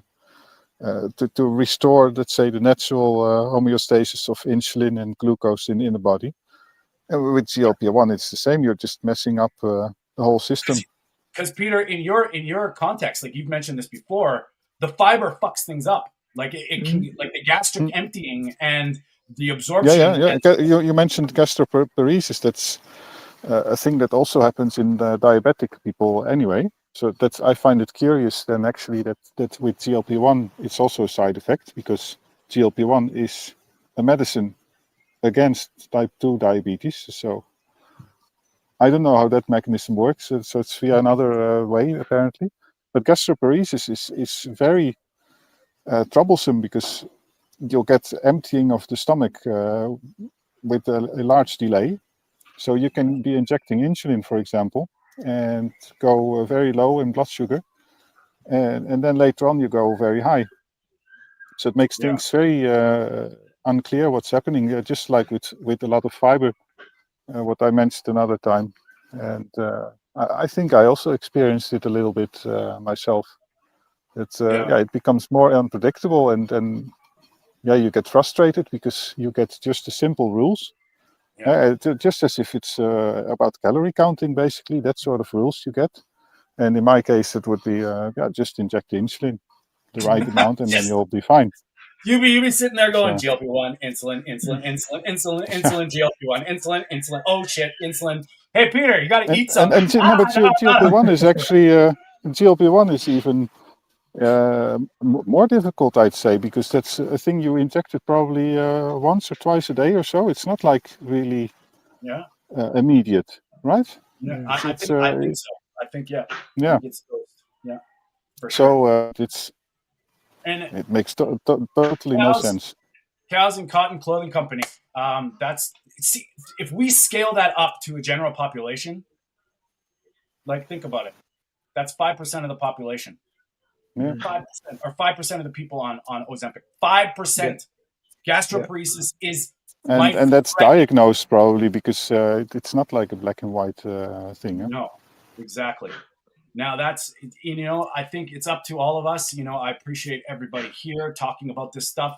restore, let's say, the natural homeostasis of insulin and glucose in the body. And with GLP-1, it's the same. You're just messing up the whole system. Because Peter, in your context, like you've mentioned this before, the fiber fucks things up. Like it can, like the gastric emptying and the absorption. Yeah. You mentioned gastroparesis. That's a thing that also happens in diabetic people anyway. So I find it curious then actually that with GLP-1 it's also a side effect, because GLP-1 is a medicine against type 2 diabetes. So I don't know how that mechanism works. So it's via another way apparently. But gastroparesis is very troublesome, because you'll get emptying of the stomach with a large delay. So you can be injecting insulin, for example, and go very low in blood sugar, and then later on you go very high. So it makes things very unclear what's happening. Just like with a lot of fiber, what I mentioned another time, and I think I also experienced it a little bit myself. It becomes more unpredictable, and you get frustrated because you get just the simple rules. Just as if it's about calorie counting, basically, that sort of rules you get. And in my case, it would be just inject the insulin, the right amount, and then you'll be fine. You be sitting there going GLP-1, insulin, GLP-1, insulin. Oh shit, insulin. Hey Peter, you got to eat something. But GLP-1 is actually GLP-1 is even more difficult, I'd say, because that's a thing you injected probably once or twice a day or so. It's not like really immediate, right? Yeah, I think so. I think Yeah. I think it's dosed. Yeah. For sure. It makes totally no sense. Cows and Cotton Clothing Company. If we scale that up to a general population, like think about it, that's 5% of the population. 5% or 5% of the people on Ozempic. 5%. Gastroparesis is and that's diagnosed probably because it's not like a black and white thing. Huh? No, exactly. Now that's, I think it's up to all of us. I appreciate everybody here talking about this stuff.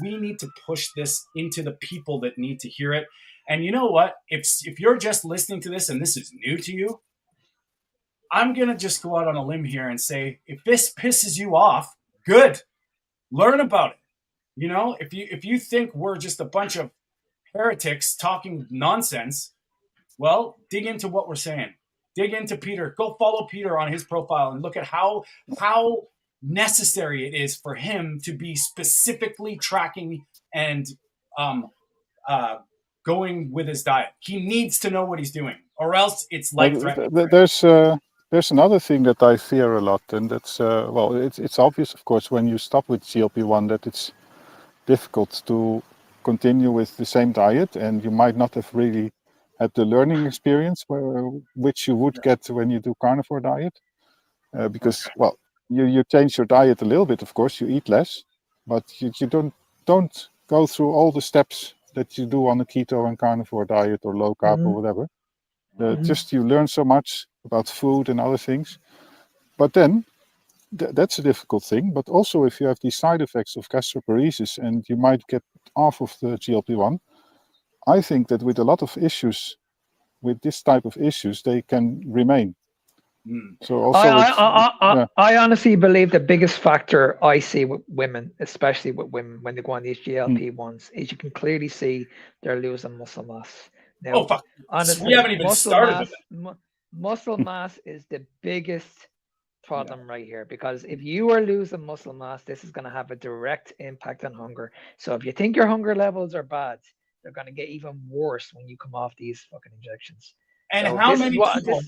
We need to push this into the people that need to hear it. And you know what? If you're just listening to this and this is new to you, I'm going to just go out on a limb here and say, if this pisses you off, good. Learn about it. If you think we're just a bunch of heretics talking nonsense, well, dig into what we're saying. Dig into Peter. Go follow Peter on his profile and look at how necessary it is for him to be specifically tracking and going with his diet. He needs to know what he's doing, or else it's life-threatening. There's another thing that I fear a lot, and that's it's obvious, of course, when you stop with GLP-1 that it's difficult to continue with the same diet, and you might not have really had the learning experience which you would get when you do carnivore diet, because you change your diet a little bit, of course, you eat less, but you don't go through all the steps that you do on a keto and carnivore diet or low carb or whatever. Just you learn so much about food and other things, but then that's a difficult thing. But also if you have these side effects of gastroparesis and you might get off of the GLP-1, I think that with a lot of issues, with this type of issues, they can remain. So also I honestly believe the biggest factor I see with women, especially with women when they go on these GLP-1s, is you can clearly see they're losing muscle mass. Now, honestly, we haven't even started. Muscle mass is the biggest problem right here, because if you are losing muscle mass, this is going to have a direct impact on hunger. So if you think your hunger levels are bad, they're going to get even worse when you come off these fucking injections. And so how many people?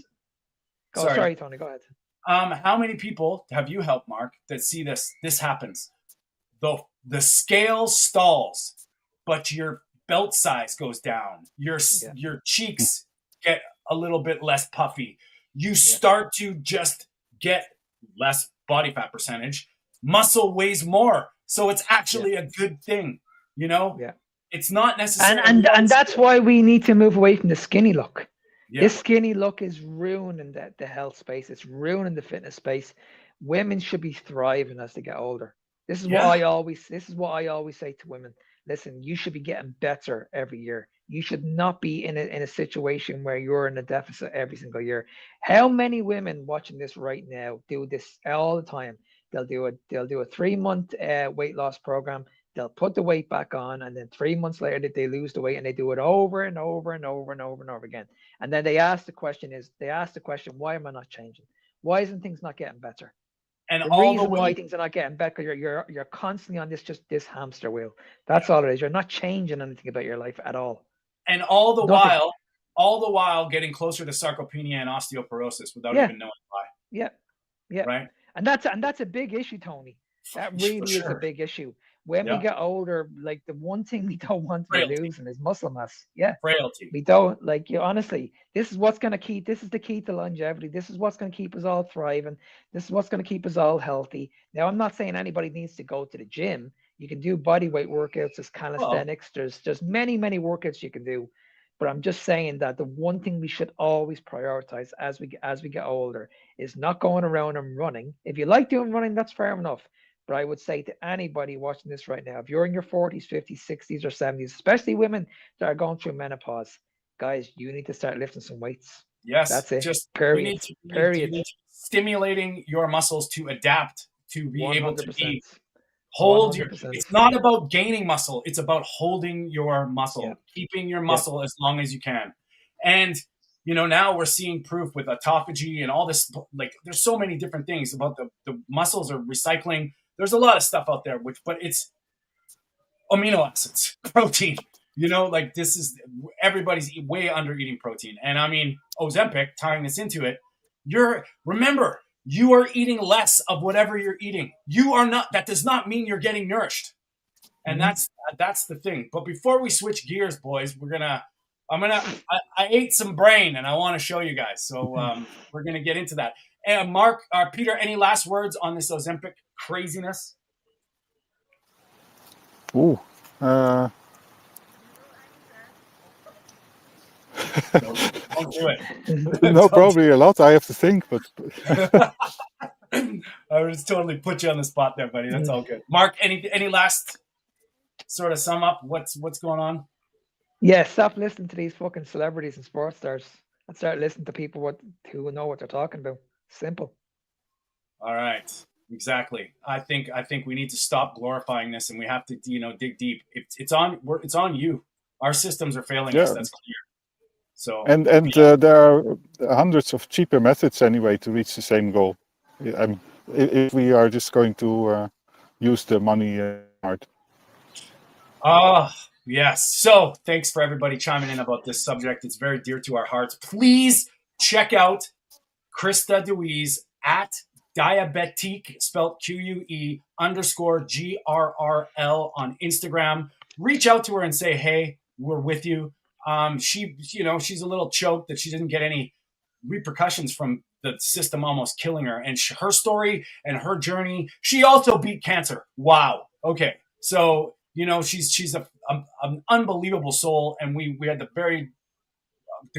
Sorry, Tony, go ahead. How many people have you helped, Mark, that see this? This happens. The scale stalls, but your belt size goes down. Your cheeks get a little bit less puffy. You start to just get less body fat percentage. Muscle weighs more, so it's actually a good thing. It's not necessarily. And that's why we need to move away from the skinny look. This skinny look is ruining the health space. It's ruining the fitness space. Women should be thriving as they get older. This is what I always say to women. Listen, you should be getting better every year. You should not be in a situation where you're in a deficit every single year. How many women watching this right now do this all the time? They'll do a 3-month weight loss program. They'll put the weight back on, and then 3 months later they lose the weight, and they do it over and over and over and over and over again. And then they ask the question, why am I not changing? Why isn't things not getting better? And the reason why things are not getting better, you're constantly on this hamster wheel. That's all it is. You're not changing anything about your life at all. And all the while getting closer to sarcopenia and osteoporosis without even knowing why. Yeah. Right. And that's a big issue, Tony. That really is a big issue. When we get older, like the one thing we don't want to be losing is muscle mass. Yeah. Frailty. We don't honestly, this is the key to longevity. This is what's going to keep us all thriving. This is what's going to keep us all healthy. Now, I'm not saying anybody needs to go to the gym. You can do body weight workouts, there's calisthenics, there's many workouts you can do. But I'm just saying that the one thing we should always prioritize as we get older is not going around and running. If you like doing running, that's fair enough. But I would say to anybody watching this right now, if you're in your 40s, 50s, 60s, or 70s, especially women that are going through menopause, guys, you need to start lifting some weights. Yes, That's it. just Period. you need to stimulating your muscles to adapt to be able to 100%. hold your. 100%. It's not about gaining muscle; it's about holding your muscle, keeping your muscle as long as you can. And now we're seeing proof with autophagy and all this. Like, there's so many different things about the muscles are recycling. There's a lot of stuff out there, but it's amino acids, protein. Like, this is everybody's way under eating protein. And I mean, Ozempic, tying this into it, remember, you are eating less of whatever you're eating. You are not, that does not mean you're getting nourished. And that's the thing. But before we switch gears, boys, I ate some brain and I want to show you guys. So we're going to get into that. And Mark, Peter, any last words on this Ozempic craziness? Ooh. Don't do it. No, probably a lot. I have to think, but I just totally put you on the spot there, buddy. That's all good. Mark, any last sort of sum up what's going on? Yeah, stop listening to these fucking celebrities and sports stars and start listening to people who know what they're talking about. Simple. All right. Exactly. I think we need to stop glorifying this, and we have to, dig deep. It's on you. Our systems are failing us. That's clear. So and there are hundreds of cheaper methods anyway to reach the same goal. If we are just going to use the money hard. Yes. So thanks for everybody chiming in about this subject. It's very dear to our hearts. Please check out Krista Deweese at Diabetique, spelled QUE _GRRL on Instagram. Reach out to her and say, hey, we're with you. She's a little choked that she didn't get any repercussions from the system almost killing her. And her story and her journey, she also beat cancer. Wow. Okay. So, she's an unbelievable soul. And we had the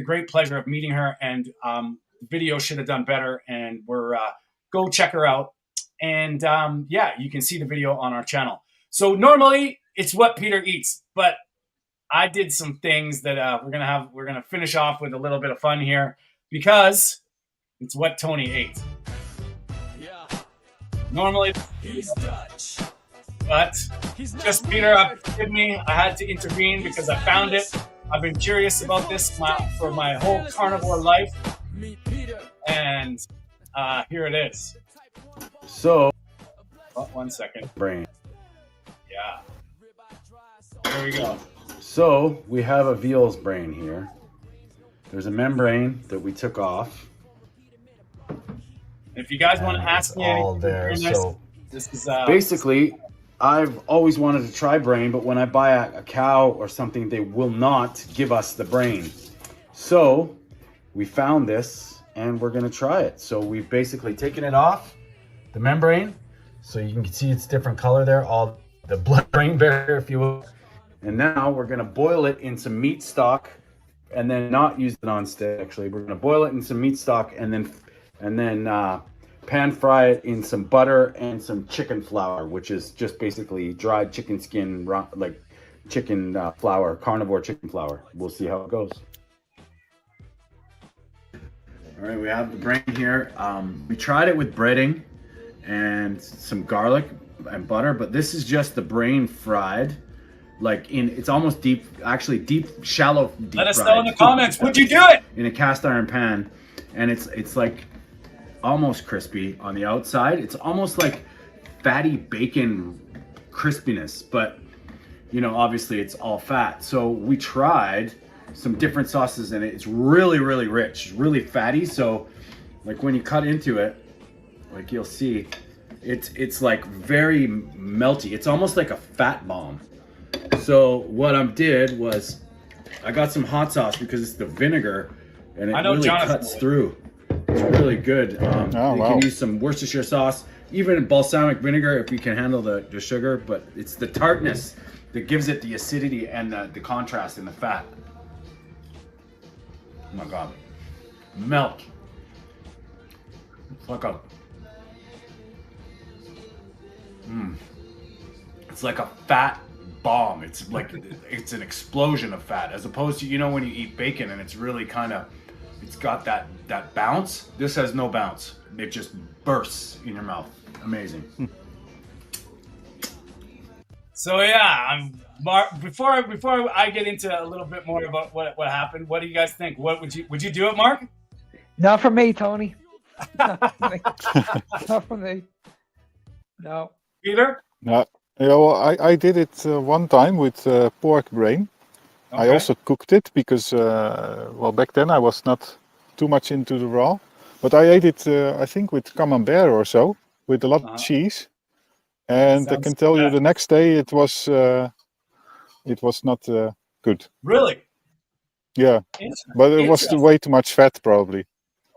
great pleasure of meeting her, and the video should have done better. And we're, go check her out. And you can see the video on our channel. So normally it's what Peter eats, but I did some things that we're gonna finish off with a little bit of fun here, because it's what Tony ate. Normally he's Dutch, but just Peter, forgive me. I had to intervene because I found it. I've been curious about this for my whole carnivore life, and here it is. So, 1 second. Brain. Yeah. There we go. So we have a veal's brain here. There's a membrane that we took off. If you guys want to ask me all anything, there. So this is basically, I've always wanted to try brain, but when I buy a cow or something, they will not give us the brain. So we found this and we're gonna try it. So we've basically taken it off the membrane, so you can see it's different color there, all the blood brain barrier, if you will. And now we're gonna boil it in some meat stock, and then not use it on stick. Actually, we're gonna boil it in some meat stock, and then pan fry it in some butter and some chicken flour, which is just basically dried chicken skin, like chicken flour, carnivore chicken flour. We'll see how it goes. All right, we have the brain here. We tried it with breading and some garlic and butter, but this is just the brain fried. It's almost shallow deep Let us fried. know in the comments. Would you do it? In a cast iron pan, and it's like almost crispy on the outside. It's almost like fatty bacon crispiness, but obviously it's all fat. So we tried some different sauces, and it's really, really rich, really fatty. So like when you cut into it, like you'll see, it's like very melty. It's almost like a fat bomb. So what I did was I got some hot sauce because it's the vinegar, and it really cuts through. It's really good. Oh, you wow. can use some Worcestershire sauce, even balsamic vinegar if you can handle the sugar, but it's the tartness that gives it the acidity and the contrast in the fat. Oh my God. Milk. It's like a... It's like a fat bomb. It's like, it's an explosion of fat, as opposed to, you know, when you eat bacon and it's really kind of, it's got that bounce. This has no bounce. It just bursts in your mouth. Amazing. So yeah, before I get into a little bit more about what happened, what do you guys think? What would you do it, Mark? Not for me, Tony. Not for me. Not for me. No. Peter? Yeah, well, I did it one time with pork brain. Okay. I also cooked it because, well, back then I was not too much into the raw. But I ate it, I think, with camembert or so, with a lot of cheese. And I Sounds can tell you bad. the next day it was not good. Really? Yeah, but it was Interesting. way too much fat probably.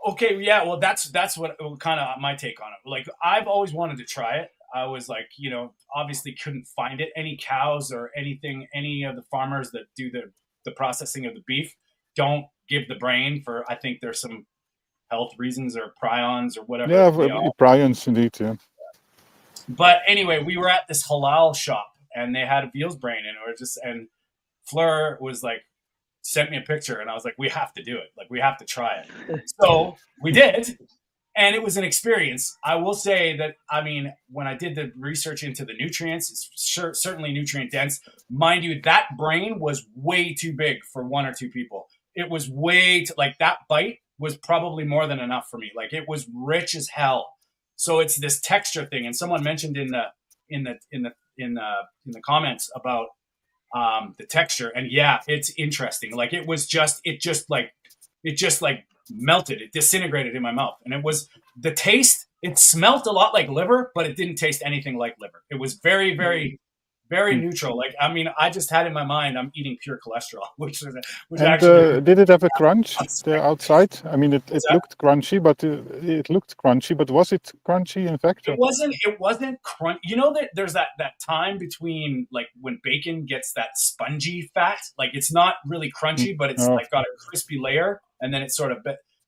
Okay, yeah, well, that's what kind of my take on it. Like, I've always wanted to try it. I was like, you know, obviously couldn't find it. Any cows or anything, any of the farmers that do the processing of the beef don't give the brain for, I think there's some health reasons or prions or whatever. Yeah, they are. prions indeed. Yeah. But anyway, we were at this halal shop and they had a veal's brain and Fleur was like, sent me a picture and I was like, we have to do it. Like, we have to try it. So we did. And it was an experience. I will say that, I mean, when I did the research into the nutrients, it's certainly nutrient dense. Mind you, that brain was way too big for one or two people. It was like that bite was probably more than enough for me. Like, it was rich as hell. So it's this texture thing. And someone mentioned in the comments about the texture, and yeah, it's interesting. Like, it just melted. It disintegrated in my mouth, and it was the taste. It smelled a lot like liver, but it didn't taste anything like liver. It was very, very, very neutral. Like, I mean, I just had in my mind I'm eating pure cholesterol, which actually did it have a crunch there outside? I mean, it looked crunchy, but was it crunchy in fact? It wasn't crunch. You know that there's that time between, like, when bacon gets that spongy fat, like, it's not really crunchy, but it's like got a crispy layer, and then it's sort of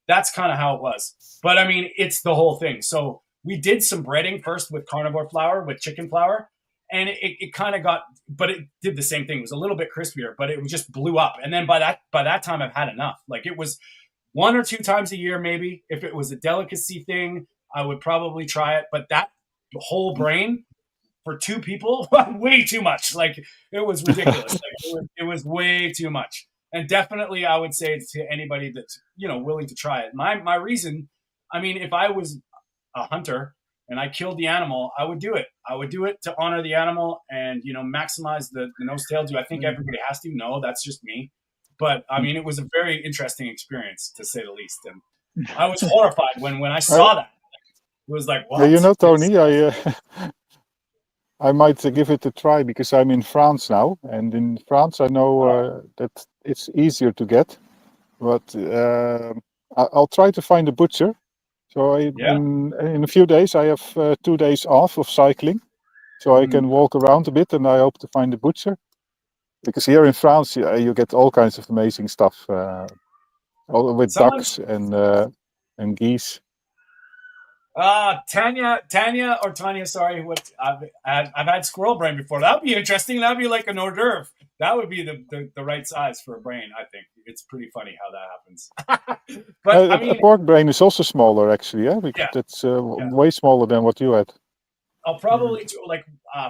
that's kind of how it was. But I mean, it's the whole thing. So we did some breading first with carnivore flour, with chicken flour, and it kind of got, but it did the same thing. It was a little bit crispier, but it just blew up. And then by that time I've had enough. Like, it was 1 or 2 times a year, maybe. If it was a delicacy thing, I would probably try it. But that whole brain for 2 people, way too much. Like, it was ridiculous. Like, it was way too much. And definitely I would say to anybody that's, you know, willing to try it. My reason, I mean, if I was a hunter and I killed the animal, I would do it. I would do it to honor the animal and, you know, maximize the nose tail. Do I think everybody has to? No, that's just me. But I mean, it was a very interesting experience, to say the least. And I was horrified when I saw that. It was like, what? You know, Tony, I might give it a try because I'm in France now, and in France I know that it's easier to get, but I'll try to find a butcher. So in a few days I have 2 days off of cycling, so I can walk around a bit, and I hope to find a butcher. Because here in France you get all kinds of amazing stuff, with ducks and geese. Tanya, sorry. What I've had squirrel brain before. That would be interesting. That would be like an hors d'oeuvre. That would be the right size for a brain. I think it's pretty funny how that happens. But I mean, a pork brain is also smaller, actually. Yeah, because it's way smaller than what you had. I'll probably like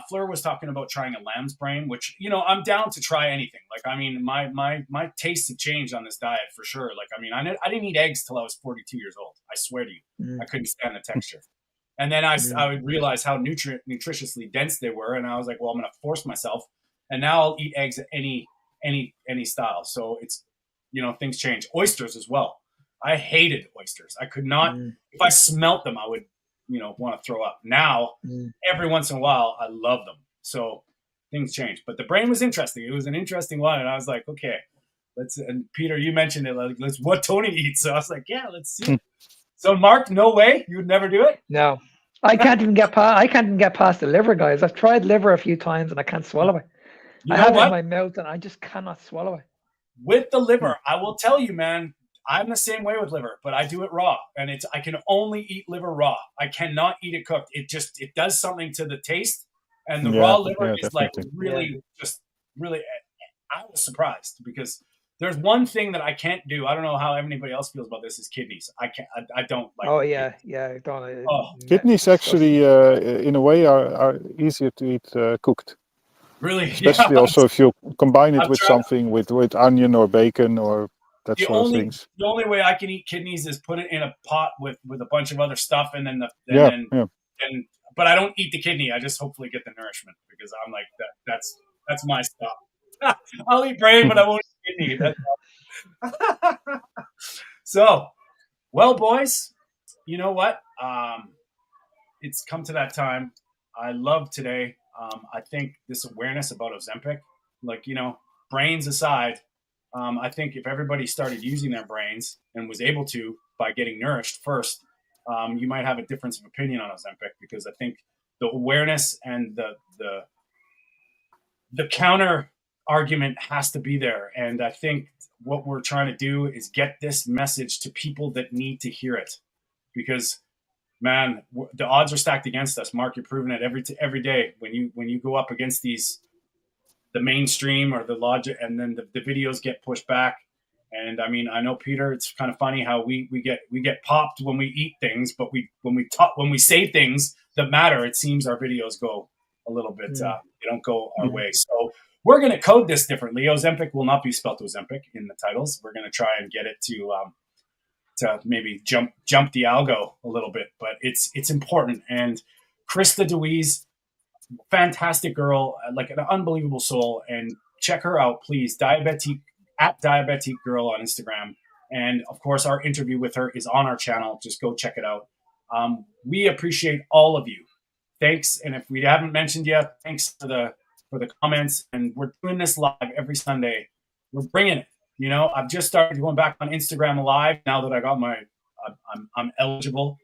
Fleur was talking about trying a lamb's brain, which, you know, I'm down to try anything. Like, I mean, my tastes have changed on this diet for sure. Like, I mean, I didn't eat eggs till I was 42 years old. I swear to you, I couldn't stand the texture. And then I would realize how nutritiously dense they were, and I was like, well, I'm going to force myself. And now I'll eat eggs at any style. So it's, you know, things change. Oysters as well. I hated oysters. I could not. If I smelt them, I would, you know, want to throw up. Now, every once in a while, I love them. So things change. But the brain was interesting. It was an interesting one. And I was like, okay, and Peter, you mentioned it, like, let's what Tony eats. So I was like, yeah, let's see. So Mark, no way, you would never do it. No, I can't even get past. I can't even get past the liver, guys. I've tried liver a few times and I can't swallow it. You I know have it what? in my mouth and I just cannot swallow it. With the liver, I will tell you, man, I'm the same way with liver, but I do it raw, and I can only eat liver raw. I cannot eat it cooked. It does something to the taste, and the raw liver is like really just really. I was surprised because there's one thing that I can't do. I don't know how anybody else feels about this. Is kidneys. I can't. I don't like. Oh yeah, yeah. Don't. Kidneys actually, in a way, are easier to eat cooked. Really, especially also if you combine it with something with onion or bacon or that sort of things. The only way I can eat kidneys is put it in a pot with a bunch of other stuff, and then but I don't eat the kidney. I just hopefully get the nourishment because I'm like that's my stuff. I'll eat brain, but I won't eat kidney. So, well, boys, you know what? It's come to that time. I love today. I think this awareness about Ozempic, like, brains aside, I think if everybody started using their brains and was able to by getting nourished first, you might have a difference of opinion on Ozempic, because I think the awareness and the counter argument has to be there. And I think what we're trying to do is get this message to people that need to hear it, because man, the odds are stacked against us. Mark, you're proving it every day when you go up against the mainstream or the logic, and then the videos get pushed back. And I mean, I know, Peter, it's kind of funny how we get popped when we eat things, but when we say things that matter, it seems our videos go a little bit they don't go our way. So we're going to code this differently. Ozempic will not be spelled Ozempic in the titles. We're going to try and get it to maybe jump the algo a little bit, but it's important. And Krista DeWeese, fantastic girl, like an unbelievable soul, and check her out, please. Diabetic Girl on Instagram. And of course, our interview with her is on our channel. Just go check it out. We appreciate all of you. Thanks. And if we haven't mentioned yet, thanks for the comments. And we're doing this live every Sunday. We're bringing it. I've just started going back on Instagram Live now that I got I'm eligible,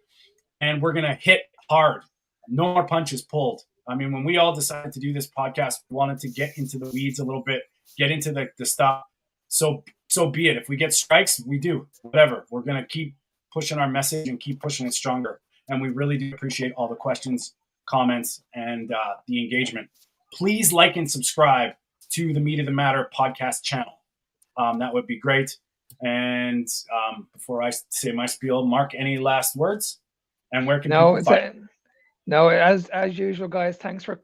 and we're going to hit hard. No more punches pulled. I mean, when we all decided to do this podcast, we wanted to get into the weeds a little bit, get into the stuff. So be it. If we get strikes, we do. Whatever. We're going to keep pushing our message and keep pushing it stronger. And we really do appreciate all the questions, comments, and the engagement. Please like and subscribe to the Meat of the Matter podcast channel. That would be great. And before I say my spiel, Mark, any last words? And where can people find? No, as usual, guys. Thanks for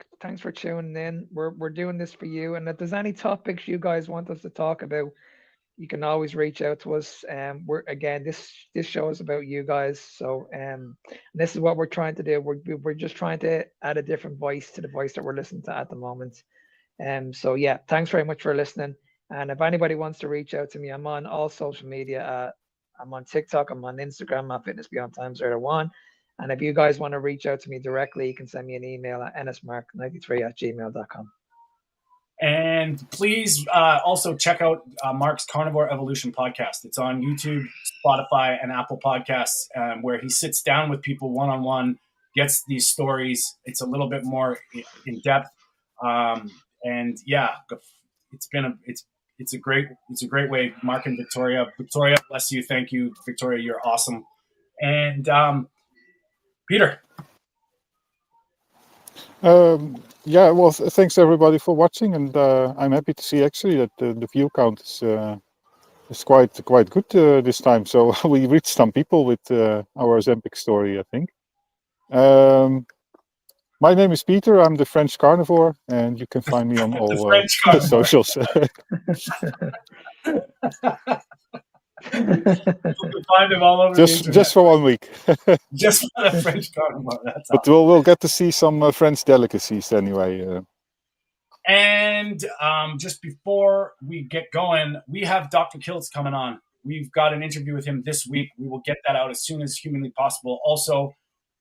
tuning in. We're doing this for you. And if there's any topics you guys want us to talk about, you can always reach out to us. This show is about you guys. So this is what we're trying to do. We're just trying to add a different voice to the voice that we're listening to at the moment. So yeah, thanks very much for listening. And if anybody wants to reach out to me, I'm on all social media. I'm on TikTok, I'm on Instagram, at FitnessBeyondTime01. And if you guys want to reach out to me directly, you can send me an email at nsmark93@gmail.com. And please also check out Mark's Carnivore Evolution podcast. It's on YouTube, Spotify, and Apple Podcasts, where he sits down with people one-on-one, gets these stories. It's a little bit more in depth. And yeah, it's a great way. Mark and Victoria, bless you. Thank you, Victoria. You're awesome. And Peter. Well, thanks everybody for watching, and I'm happy to see actually that the view count is quite good this time. So we reached some people with our Ozempic story, I think. My name is Peter. I'm the French Carnivore, and you can find me on all socials. You can find him all over just for 1 week. Just for the French Carnivore. That's but awesome. We'll get to see some French delicacies anyway. And just before we get going, we have Dr. Kiltz coming on. We've got an interview with him this week. We will get that out as soon as humanly possible. Also,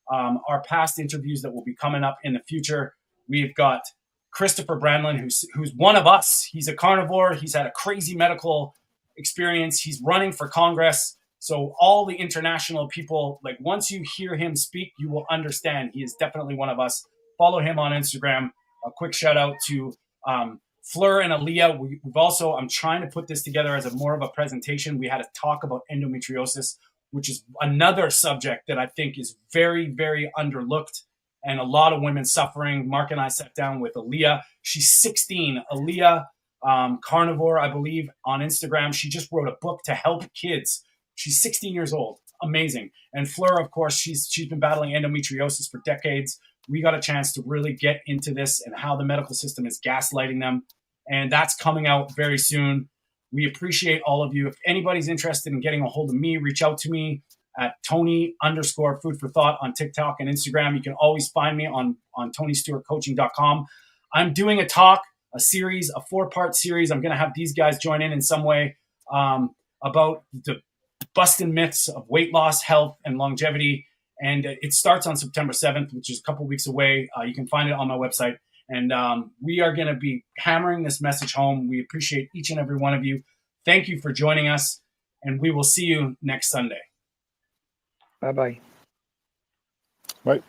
our past interviews that will be coming up in the future. We've got Christopher Brandlin, who's one of us. He's a carnivore. He's had a crazy medical experience. He's running for Congress. So all the international people, like once you hear him speak, you will understand he is definitely one of us. Follow him on Instagram. A quick shout out to Fleur and Aaliyah. We've also, I'm trying to put this together as more of a presentation. We had a talk about endometriosis, which is another subject that I think is very, very underlooked and a lot of women suffering. Mark and I sat down with Aaliyah. She's 16. Aaliyah Carnivore, I believe, on Instagram. She just wrote a book to help kids. She's 16 years old. Amazing. And Fleur, of course, she's been battling endometriosis for decades. We got a chance to really get into this and how the medical system is gaslighting them. And that's coming out very soon. We appreciate all of you. If anybody's interested in getting a hold of me, reach out to me at Tony_Food for Thought on TikTok and Instagram. You can always find me on TonyStewartCoaching.com. I'm doing a talk, a series, a 4-part series. I'm going to have these guys join in some way about the busting myths of weight loss, health, and longevity. And it starts on September 7th, which is a couple weeks away. You can find it on my website. And we are going to be hammering this message home. We appreciate each and every one of you. Thank you for joining us. And we will see you next Sunday. Bye-bye. Bye.